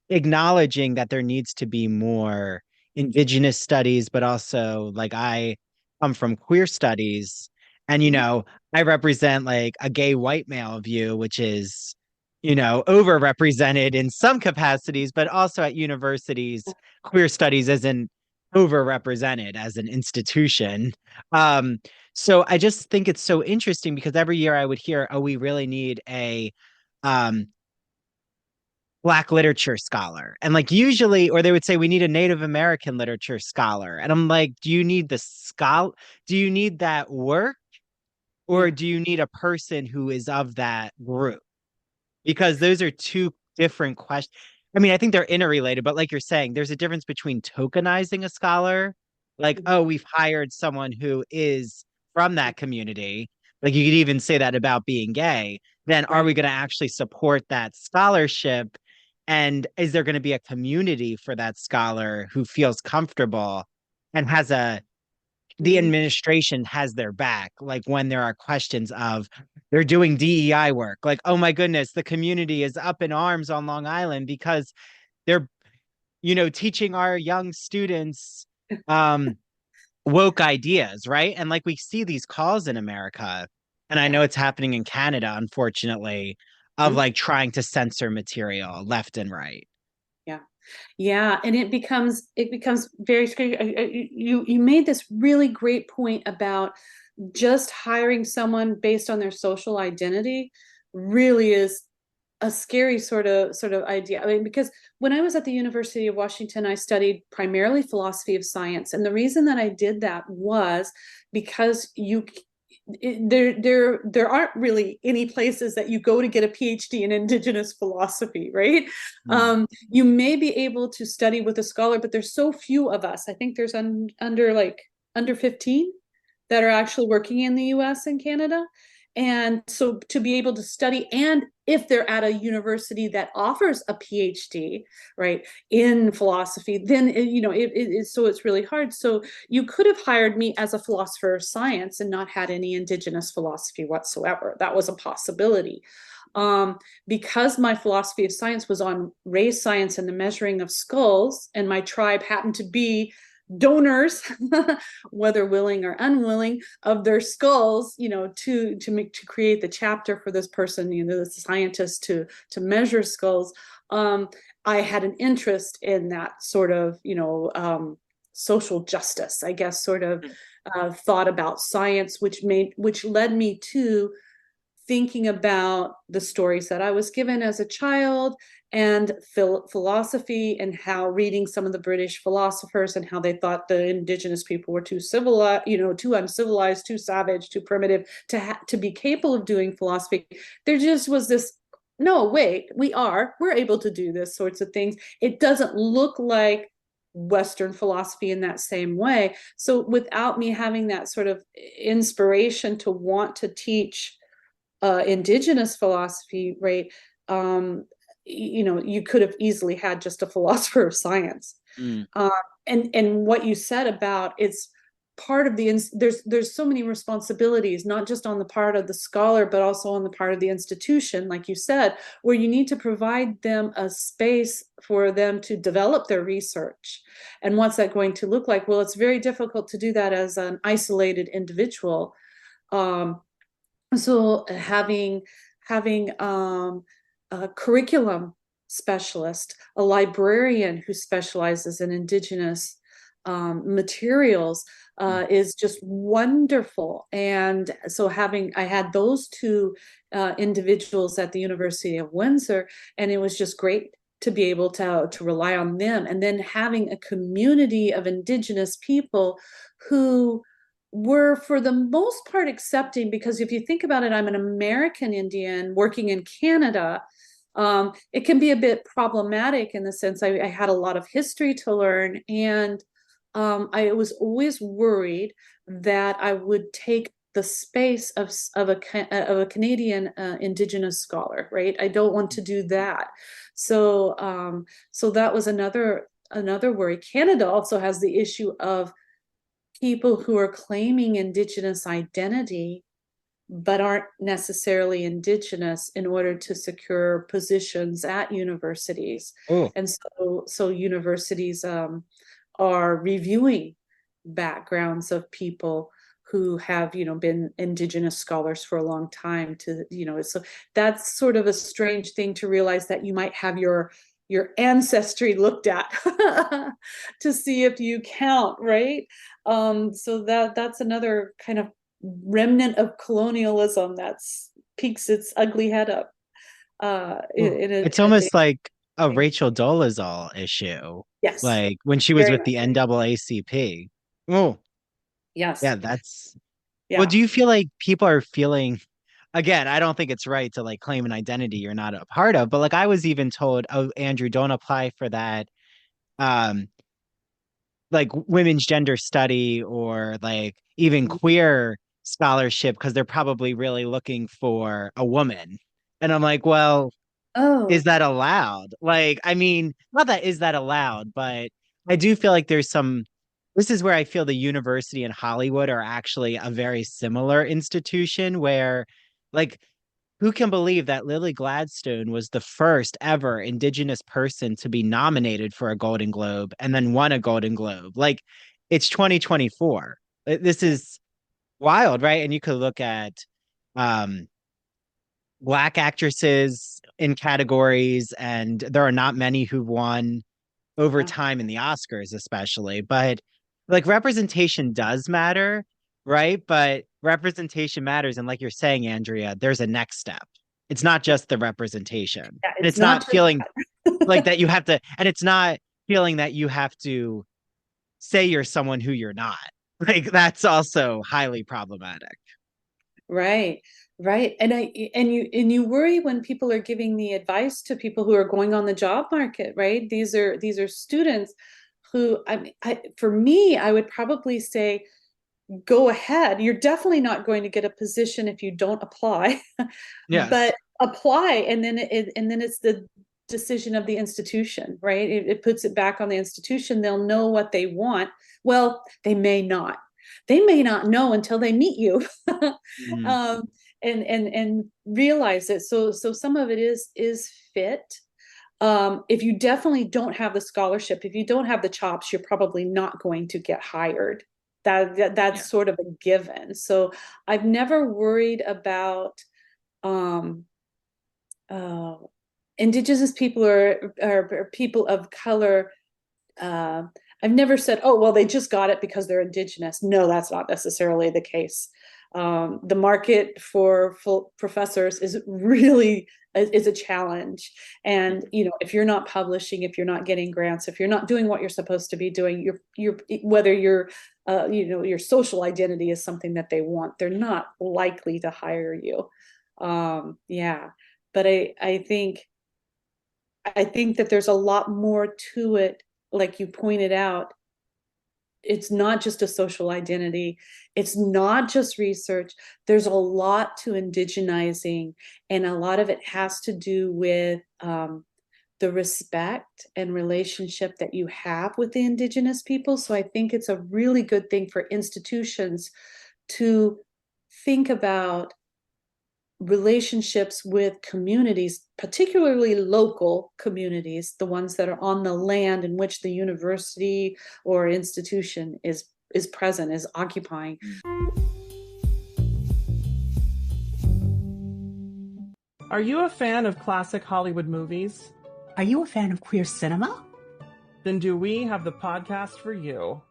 Speaker 3: acknowledging that there needs to be more indigenous studies, but also like I come from queer studies, and I represent like a gay white male view, which is overrepresented in some capacities, but also at universities, queer studies isn't overrepresented as an institution. So I just think it's so interesting because every year I would hear, oh, we really need a Black literature scholar. And like usually, or they would say we need a Native American literature scholar. And I'm like, do you need the do you need that work? Or
Speaker 2: Yeah.
Speaker 3: do you need a person who is of that group? Because those are two different questions. I mean, I think they're interrelated, but like you're saying, there's a difference between tokenizing a scholar, like,
Speaker 2: Mhm.
Speaker 3: oh, we've hired someone who is from that community. Like you could even say that about being gay. Then are
Speaker 2: Right.
Speaker 3: we going to actually support that scholarship? And is there going to be a community for that scholar who feels comfortable and has the
Speaker 2: Mhm.
Speaker 3: administration has their back, like when there are questions of they're doing DEI work, like, oh my goodness, the community is up in arms on Long Island because they're, teaching our young students um woke ideas, right? And like we see these calls in America, and I
Speaker 2: Yeah.
Speaker 3: know it's happening in Canada, unfortunately, of
Speaker 2: Mhm.
Speaker 3: like trying to censor material left and right.
Speaker 2: Yeah. Yeah, and it becomes very scary. You made this really great point about just hiring someone based on their social identity really is a scary sort of idea. I mean, because when I was at the University of Washington, I studied primarily philosophy of science, and the reason that I did that was because there aren't really any places that you go to get a PhD in indigenous philosophy, right?
Speaker 3: Mm.
Speaker 2: You may be able to study with a scholar, but there's so few of us. I think there's under 15 that are actually working in the US and Canada. And so to be able to study, and if they're at a university that offers a PhD, right, in philosophy, then so it's really hard. So you could have hired me as a philosopher of science and not had any indigenous philosophy whatsoever. That was a possibility. Because my philosophy of science was on race science and the measuring of skulls, and my tribe happened to be donors, whether willing or unwilling, of their skulls, to create the chapter for this person, the scientist to measure skulls. I had an interest in that sort of, social justice, I guess, sort of thought about science, which led me to thinking about the stories that I was given as a child and philosophy, and how reading some of the British philosophers and how they thought the indigenous people were too civilized, too uncivilized, too savage, too primitive to be capable of doing philosophy. There just was this, no, wait, we're able to do this sorts of things. It doesn't look like Western philosophy in that same way. So without me having that sort of inspiration to want to teach indigenous philosophy, right? You could have easily had just a philosopher of science.
Speaker 3: Mm.
Speaker 2: Uh, and what you said about it's part of there's so many responsibilities, not just on the part of the scholar, but also on the part of the institution, like you said, where you need to provide them a space for them to develop their research. And what's that going to look like? Well, it's very difficult to do that as an isolated individual. So having a curriculum specialist, a librarian who specializes in indigenous materials is just wonderful. And so I had those two individuals at the University of Windsor, and it was just great to be able to rely on them. And then having a community of indigenous people who were for the most part accepting, because if you think about it, I'm an American Indian working in Canada. It can be a bit problematic in the sense I had a lot of history to learn, and I was always worried that I would take the space of a Canadian Indigenous scholar, right? I don't want to do that. So that was another worry. Canada also has the issue of people who are claiming indigenous identity but aren't necessarily indigenous in order to secure positions at universities.
Speaker 3: Oh,
Speaker 2: And so universities are reviewing backgrounds of people who have been indigenous scholars for a long time, so that's sort of a strange thing to realize, that you might have your ancestry looked at to see if you count, right? So that's another kind of remnant of colonialism that's peeks its ugly head up
Speaker 3: oh.
Speaker 2: in
Speaker 3: It's
Speaker 2: a day.
Speaker 3: almost like a Rachel Dolezal issue.
Speaker 2: Yes.
Speaker 3: Like when she was
Speaker 2: Very
Speaker 3: with the
Speaker 2: much.
Speaker 3: NAACP. Oh,
Speaker 2: Yes.
Speaker 3: yeah, that's well,
Speaker 2: Yeah.
Speaker 3: do you feel like people are feeling again, I don't think it's right to like claim an identity you're not a part of, but like I was even told, oh, Andrew, don't apply for that um like women's gender study or like even queer scholarship because they're probably really looking for a woman. And I'm like, well, is
Speaker 2: Oh,
Speaker 3: that allowed? Like, I mean, not that is that allowed, but I do feel like there's some. This is where I feel the university and Hollywood are actually a very similar institution where, like, who can believe that Lily Gladstone was the first ever Indigenous person to be nominated for a Golden Globe and then won a Golden Globe? Like, it's 2024. This is wild, right? And you could look at um Black actresses in categories, and there are not many who won over
Speaker 2: yeah.
Speaker 3: time in the Oscars, especially. But like representation does matter, right? But representation matters. And like you're saying, Andrea, there's a next step. It's not just the representation.
Speaker 2: Yeah,
Speaker 3: And
Speaker 2: it's
Speaker 3: it's
Speaker 2: not
Speaker 3: not
Speaker 2: just
Speaker 3: feeling like
Speaker 2: that.
Speaker 3: that you have to, and it's not feeling that you have to say you're someone who you're not. Like that's also highly problematic.
Speaker 2: Right, right. And you worry when people are giving the advice to people who are going on the job market, right? These are students who for me, I would probably say go ahead. You're definitely not going to get a position if you don't apply,
Speaker 3: Yes.
Speaker 2: but apply, and then it's the decision of the institution, right? It puts it back on the institution. They'll know what they want. Well, they may not. They may not know until they meet you,
Speaker 3: Mhm.
Speaker 2: um, and realize it. So some of it is fit. If you definitely don't have the scholarship, if you don't have the chops, you're probably not going to get hired. That's
Speaker 3: Yeah.
Speaker 2: sort of a given. So I've never worried about um, uh, indigenous people or people of color. Uh, I've never said, oh, well, they just got it because they're indigenous. No, that's not necessarily the case. The market for full professors is a challenge. And, if you're not publishing, if you're not getting grants, if you're not doing what you're supposed to be doing, whether your social identity is something that they want, they're not likely to hire you. Yeah. But I think that there's a lot more to it, like you pointed out. It's not just a social identity. It's not just research. There's a lot to indigenizing, and a lot of it has to do with the respect and relationship that you have with the indigenous people. So I think it's a really good thing for institutions to think about relationships with communities, particularly local communities, the ones that are on the land in which the university or institution is present, is occupying.
Speaker 7: Are you a fan of classic Hollywood movies?
Speaker 8: Are you a fan of queer cinema?
Speaker 7: Then do we have the podcast for you.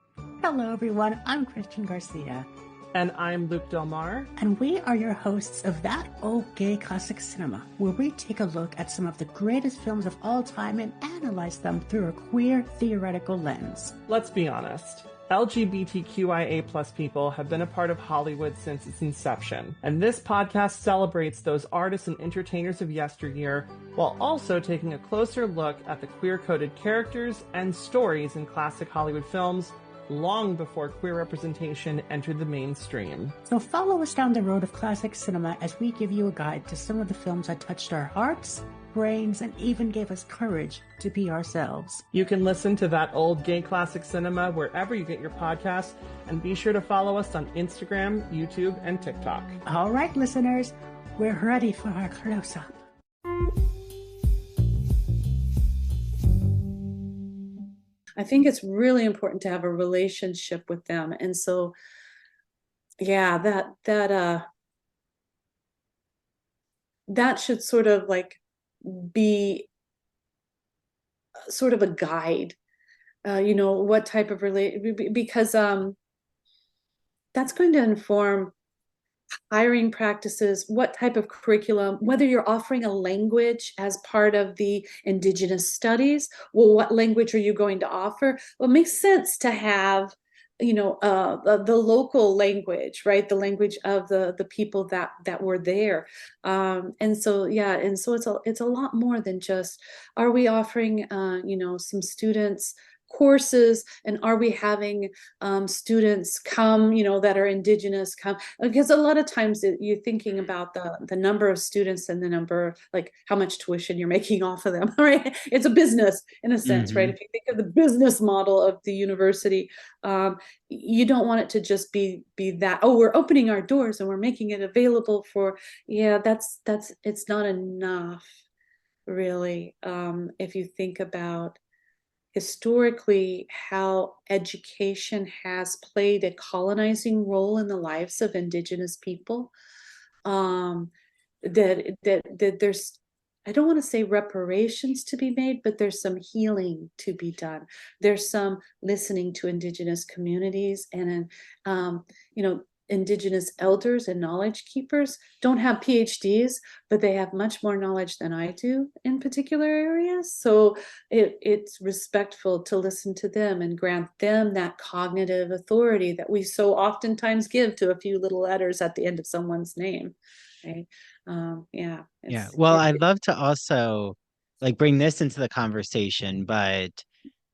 Speaker 8: Hello, everyone. I'm Christian Garcia.
Speaker 7: And I'm Luke Del Mar.
Speaker 8: And we are your hosts of That Old Gay Classic Cinema, where we take a look at some of the greatest films of all time and analyze them through a queer theoretical lens.
Speaker 7: Let's be honest. LGBTQIA+ people have been a part of Hollywood since its inception, and this podcast celebrates those artists and entertainers of yesteryear while also taking a closer look at the queer-coded characters and stories in classic Hollywood films long before queer representation entered the mainstream.
Speaker 8: So follow us down the road of classic cinema as we give you a guide to some of the films that touched our hearts, brains, and even gave us courage to be ourselves.
Speaker 7: You can listen to That Old Gay Classic Cinema wherever you get your podcasts, and be sure to follow us on Instagram, YouTube, and TikTok.
Speaker 8: All right, listeners, we're ready for our close-up.
Speaker 2: I think it's really important to have a relationship with them. And so, yeah, that should sort of like be sort of a guide, what type of because that's going to inform hiring practices, what type of curriculum, whether you're offering a language as part of the indigenous studies. Well, what language are you going to offer? Well, it makes sense to have, the local language, right? The language of the people that were there. And so, yeah, and so it's a lot more than just, are we offering, some students courses, and are we having students come, that are indigenous come? Because a lot of times you're thinking about the number of students and the number, like how much tuition you're making off of them, right? It's a business in a sense, right? If you think of the business model of the university, you don't want it to just be that, oh, we're opening our doors and we're making it available for, that's it's not enough, really. If you think about historically how education has played a colonizing role in the lives of indigenous people, that there's, I don't want to say reparations to be made, but there's some healing to be done. There's some listening to indigenous communities, and indigenous elders and knowledge keepers don't have PhDs, but they have much more knowledge than I do in particular areas. So it's respectful to listen to them and grant them that cognitive authority that we so oftentimes give to a few little letters at the end of someone's name, right?
Speaker 3: Yeah. Well, I'd love to also like bring this into the conversation, but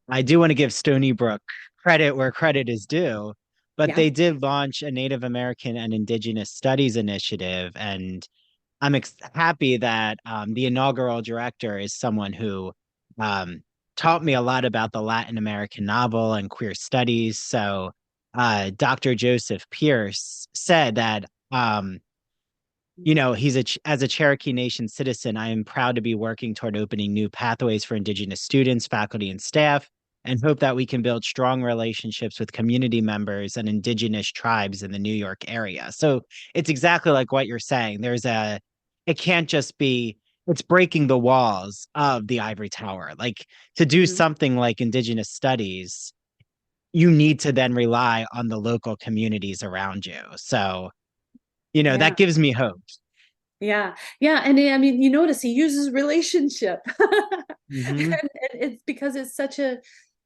Speaker 3: I do want to give Stony Brook credit where credit is due. But they did launch a Native American and Indigenous Studies initiative, and I'm happy that the inaugural director is someone who taught me a lot about the Latin American novel and queer studies. So Dr. Joseph Pierce said that as a Cherokee Nation citizen, I am proud to be working toward opening new pathways for Indigenous students, faculty, and staff, and hope that we can build strong relationships with community members and Indigenous tribes in the New York area. So it's exactly like what you're saying. It can't just be, it's breaking the walls of the ivory tower. Like to do something like Indigenous studies, you need to then rely on the local communities around you. So that gives me hope.
Speaker 2: Yeah. And I mean, you notice he uses relationship.
Speaker 3: Mm-hmm.
Speaker 2: And it's because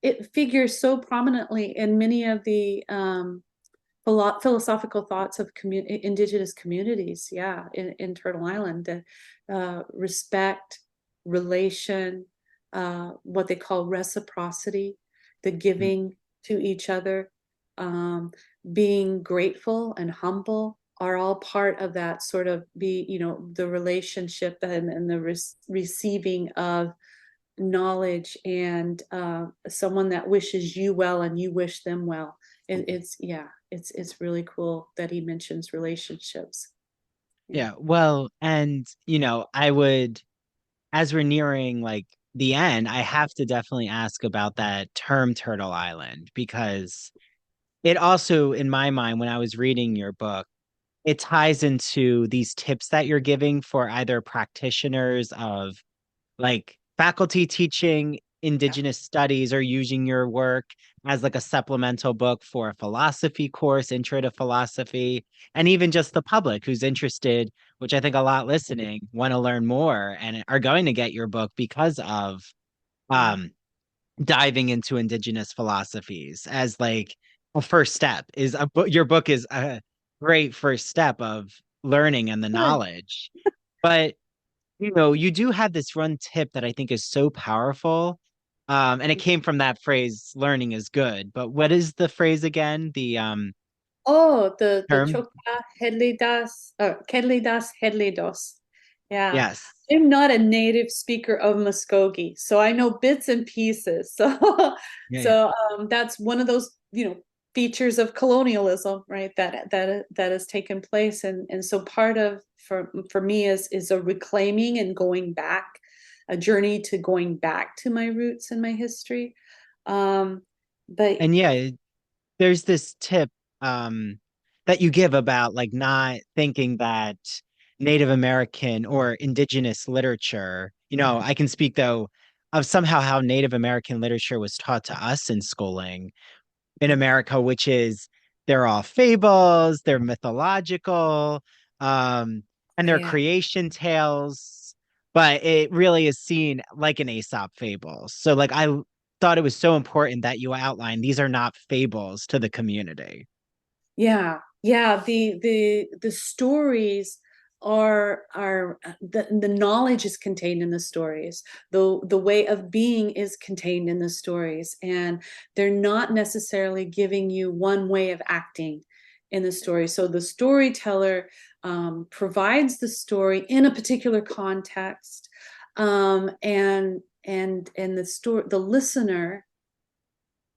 Speaker 2: it figures so prominently in many of the philosophical thoughts of indigenous communities. Yeah. In Turtle Island, respect, relation, what they call reciprocity, the giving to each other, being grateful and humble, are all part of that sort of the relationship and the receiving of knowledge, and someone that wishes you well and you wish them well. It's really cool that he mentions relationships.
Speaker 3: Yeah, well, and as we're nearing like the end, I have to definitely ask about that term Turtle Island, because it also, in my mind, when I was reading your book, it ties into these tips that you're giving for either practitioners of like faculty teaching Indigenous studies or using your work as like a supplemental book for a philosophy course, intro to philosophy, and even just the public who's interested, which I think a lot listening want to learn more and are going to get your book because of diving into Indigenous philosophies as like a first step. Is a book Your book is a great first step of learning and the knowledge. But you do have this one tip that I think is so powerful. And it came from that phrase, learning is good. But what is the phrase again? The
Speaker 2: the
Speaker 3: term?
Speaker 2: choka hedlidas, kedlidas hedlidos. Yeah.
Speaker 3: Yes.
Speaker 2: I'm not a native speaker of Muskogee, so I know bits and pieces. So that's one of those, features of colonialism, right? That has taken place. And so part of for me is a reclaiming and going back, a journey to going back to my roots and my history. But
Speaker 3: There's this tip that you give about like not thinking that Native American or Indigenous literature, I can speak though of somehow how Native American literature was taught to us in schooling in America, which is they're all fables, they're mythological, um, and they're
Speaker 2: Yeah.
Speaker 3: creation tales, but it really is seen like an Aesop fable. So like I thought it was so important that you outline these are not fables to the community.
Speaker 2: Yeah, yeah. The stories are the knowledge is contained in the stories. The way of being is contained in the stories, and they're not necessarily giving you one way of acting in the story. So the storyteller provides the story in a particular context, and the listener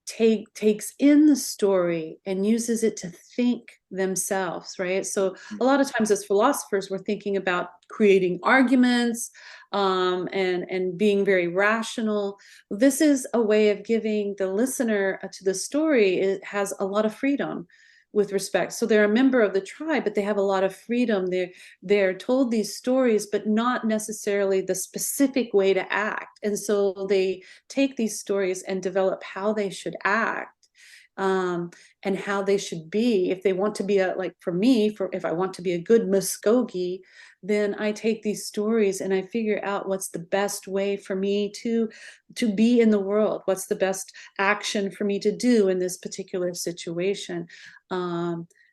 Speaker 2: takes in the story and uses it to think themselves, right? So a lot of times as philosophers, we're thinking about creating arguments, and being very rational. This is a way of giving the listener to the story. It has a lot of freedom with respect. So they're a member of the tribe, but they have a lot of freedom. They're told these stories, but not necessarily the specific way to act. And so they take these stories and develop how they should act, and how they should be. If they want to be like for me, if I want to be a good Muskogee, then I take these stories and I figure out what's the best way for me to be in the world. What's the best action for me to do in this particular situation?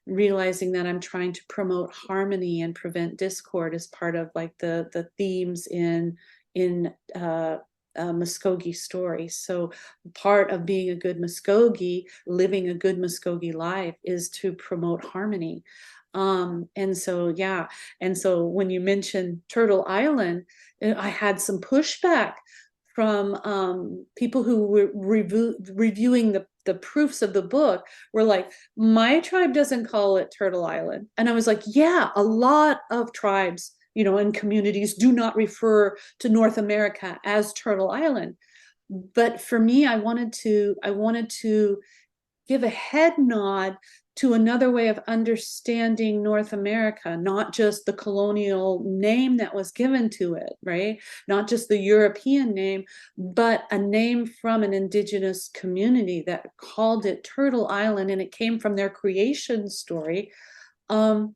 Speaker 2: Realizing that I'm trying to promote harmony and prevent discord is part of like the themes in Muskogee stories. So part of being a good Muskogee, living a good Muskogee life, is to promote harmony. And so yeah, and so when you mentioned Turtle Island, I had some pushback from people who were reviewing the proofs of the book. Were like, my tribe doesn't call it Turtle Island. And I was like, yeah, a lot of tribes, and communities do not refer to North America as Turtle Island. But for me, I wanted to give a head nod to another way of understanding North America, not just the colonial name that was given to it, right? Not just the European name, but a name from an indigenous community that called it Turtle Island, and it came from their creation story. I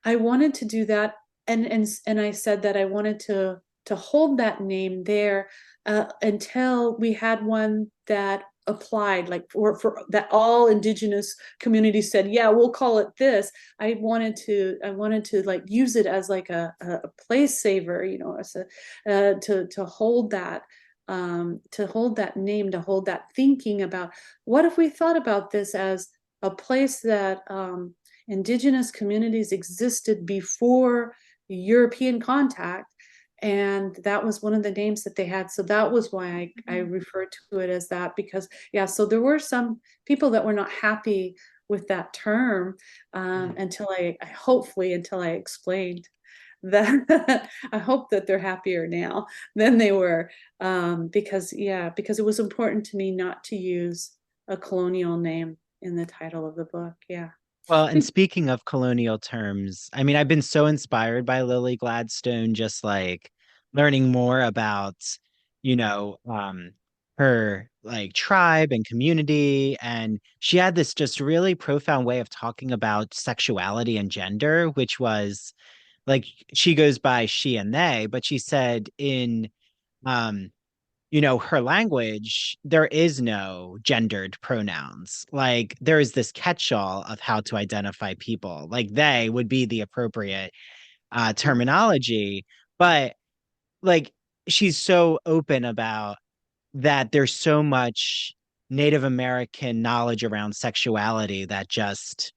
Speaker 2: wanted to do that, and I said that I wanted to hold that name there until we had one that applied, like for that all indigenous communities said, yeah, we'll call it this. I wanted to like use it as like a place saver, as to hold that, to hold that name, to hold that thinking about what if we thought about this as a place that indigenous communities existed before European contact. And that was one of the names that they had. So that was why I referred to it as that, because yeah, so there were some people that were not happy with that term, until until I explained that. I hope that they're happier now than they were, because it was important to me not to use a colonial name in the title of the book. Yeah.
Speaker 3: Well, and speaking of colonial terms, I mean, I've been so inspired by Lily Gladstone, just like learning more about, you know, um, her like tribe and community. And she had this just really profound way of talking about sexuality and gender, which was like she goes by she and they, but she said in um her language, there is no gendered pronouns. Like there is this catch-all of how to identify people. Like they would be the appropriate terminology. But like she's so open about that there's so much Native American knowledge around sexuality that just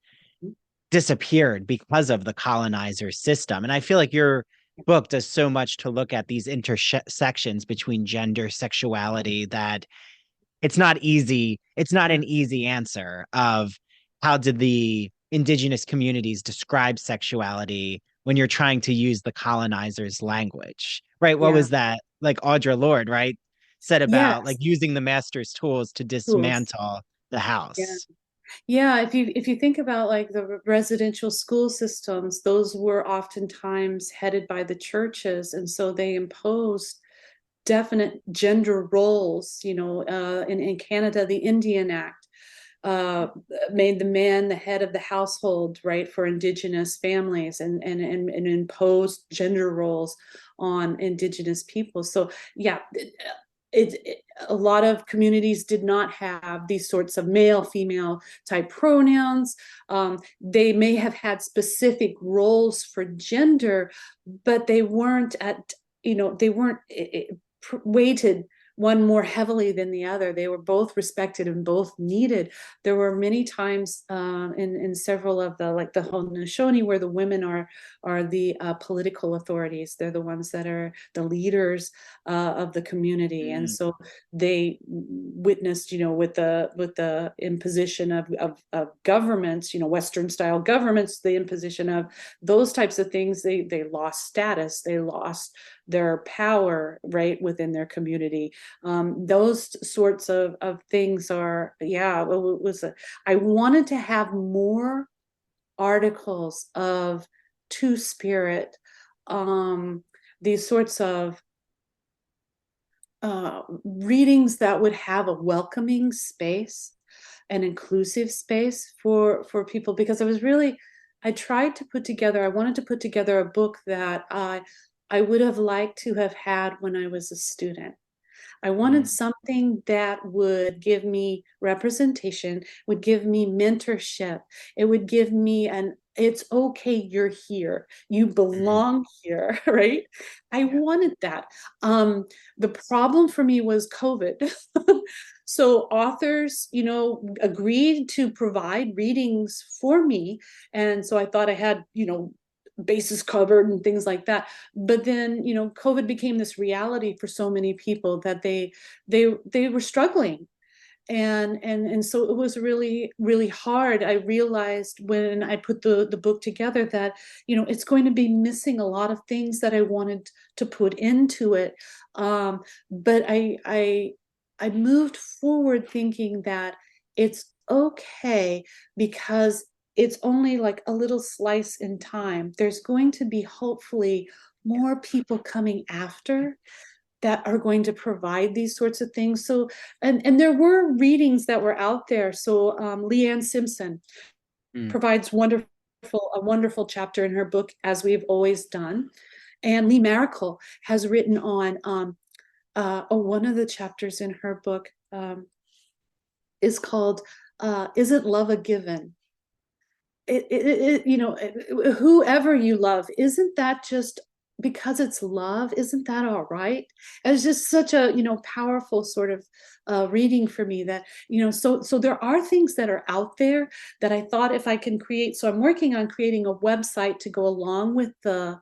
Speaker 3: disappeared because of the colonizer system. And I feel like your book does so much to look at these intersections between gender, sexuality, that it's not easy. It's not an easy answer of how did the indigenous communities describe sexuality when you're trying to use the colonizer's language, right? What
Speaker 2: Yeah.
Speaker 3: was that? Like Audre Lorde, right? Said about
Speaker 2: Yes.
Speaker 3: like using the master's tools to
Speaker 2: Tools.
Speaker 3: dismantle the
Speaker 2: Yeah.
Speaker 3: house.
Speaker 2: Yeah, if you think about like the residential school systems, those were oftentimes headed by the churches, and so they imposed definite gender roles. In Canada, the Indian Act made the man the head of the household, right, for indigenous families, and imposed gender roles on indigenous people. So yeah, a lot of communities did not have these sorts of male female type pronouns. They may have had specific roles for gender, but they weren't weighted one more heavily than the other. They were both respected and both needed. There were many times in several of the, like the Haudenosaunee, where the women are the political authorities. They're the ones that are the leaders of the community, and so they witnessed, with the imposition of governments, Western style governments, the imposition of those types of things. They lost status. They lost their power, right, within their community. Those sorts of things are, I wanted to have more articles of Two-Spirit, these sorts of readings that would have a welcoming space, an inclusive space for people, because I wanted to put together a book that I would have liked to have had when I was a student. I wanted something that would give me representation, would give me mentorship. It would give me it's okay, you're here. You belong here, right? I wanted that. The problem for me was COVID. So authors, agreed to provide readings for me. And so I thought I had, bases covered and things like that. But then, COVID became this reality for so many people that they were struggling. And so it was really, really hard. I realized when I put the book together that, it's going to be missing a lot of things that I wanted to put into it. But I moved forward thinking that it's okay, because it's only like a little slice in time. There's going to be hopefully more people coming after that are going to provide these sorts of things. So, and there were readings that were out there. So Leanne Simpson provides a wonderful chapter in her book, As We've Always Done. And Lee Maracle has written on one of the chapters in her book is called Isn't Love a Given? Whoever you love, isn't that just because it's love? Isn't that all right? It's just such a powerful sort of reading for me, that so there are things that are out there that I thought if I can create. So I'm working on creating a website to go along with the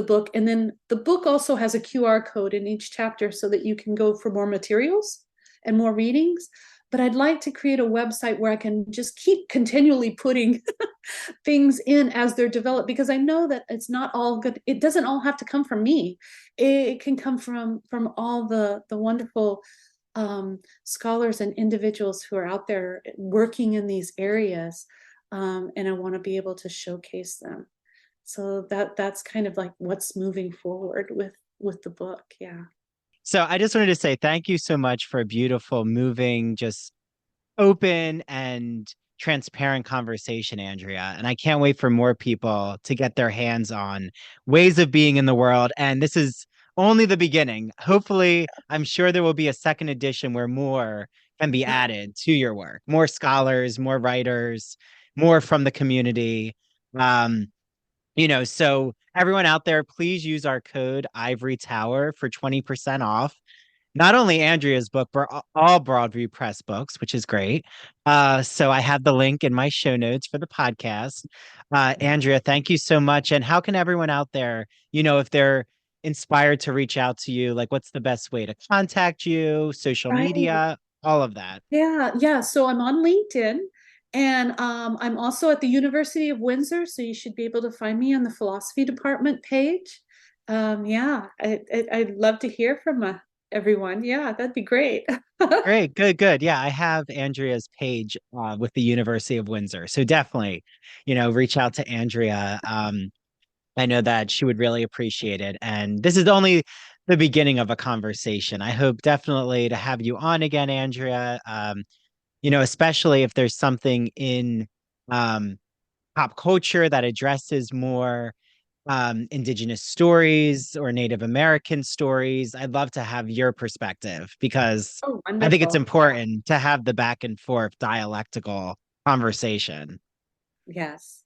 Speaker 2: book, and then the book also has a QR code in each chapter so that you can go for more materials and more readings. But I'd like to create a website where I can just keep continually putting things in as they're developed, because I know that it's not all good. It doesn't all have to come from me. It can come from all the wonderful scholars and individuals who are out there working in these areas, and I want to be able to showcase them. So that's kind of like what's moving forward with the book. Yeah.
Speaker 3: So I just wanted to say thank you so much for a beautiful, moving, just open and transparent conversation, Andrea. And I can't wait for more people to get their hands on ways of being in the world. And this is only the beginning. Hopefully, I'm sure there will be a second edition where more can be added to your work. More scholars, more writers, more from the community. So everyone out there, please use our code Ivory Tower for 20% off. Not only Andrea's book, but all Broadview Press books, which is great. So I have the link in my show notes for the podcast. Andrea, thank you so much. And how can everyone out there, if they're inspired to reach out to you, like what's the best way to contact you, social media, all of that?
Speaker 2: Yeah. So I'm on LinkedIn. And I'm also at the University of Windsor, so you should be able to find me on the philosophy department page. I'd love to hear from everyone. Yeah, that'd be great.
Speaker 3: Great, good. Yeah, I have Andrea's page with the University of Windsor, so definitely, reach out to Andrea. I know that she would really appreciate it, and this is only the beginning of a conversation. I hope definitely to have you on again, Andrea. especially if there's something in um, pop culture that addresses more indigenous stories or Native American stories. I'd love to have your perspective because
Speaker 2: Oh,
Speaker 3: I think it's
Speaker 2: wonderful.
Speaker 3: important to have the back and forth dialectical conversation.
Speaker 2: Yes.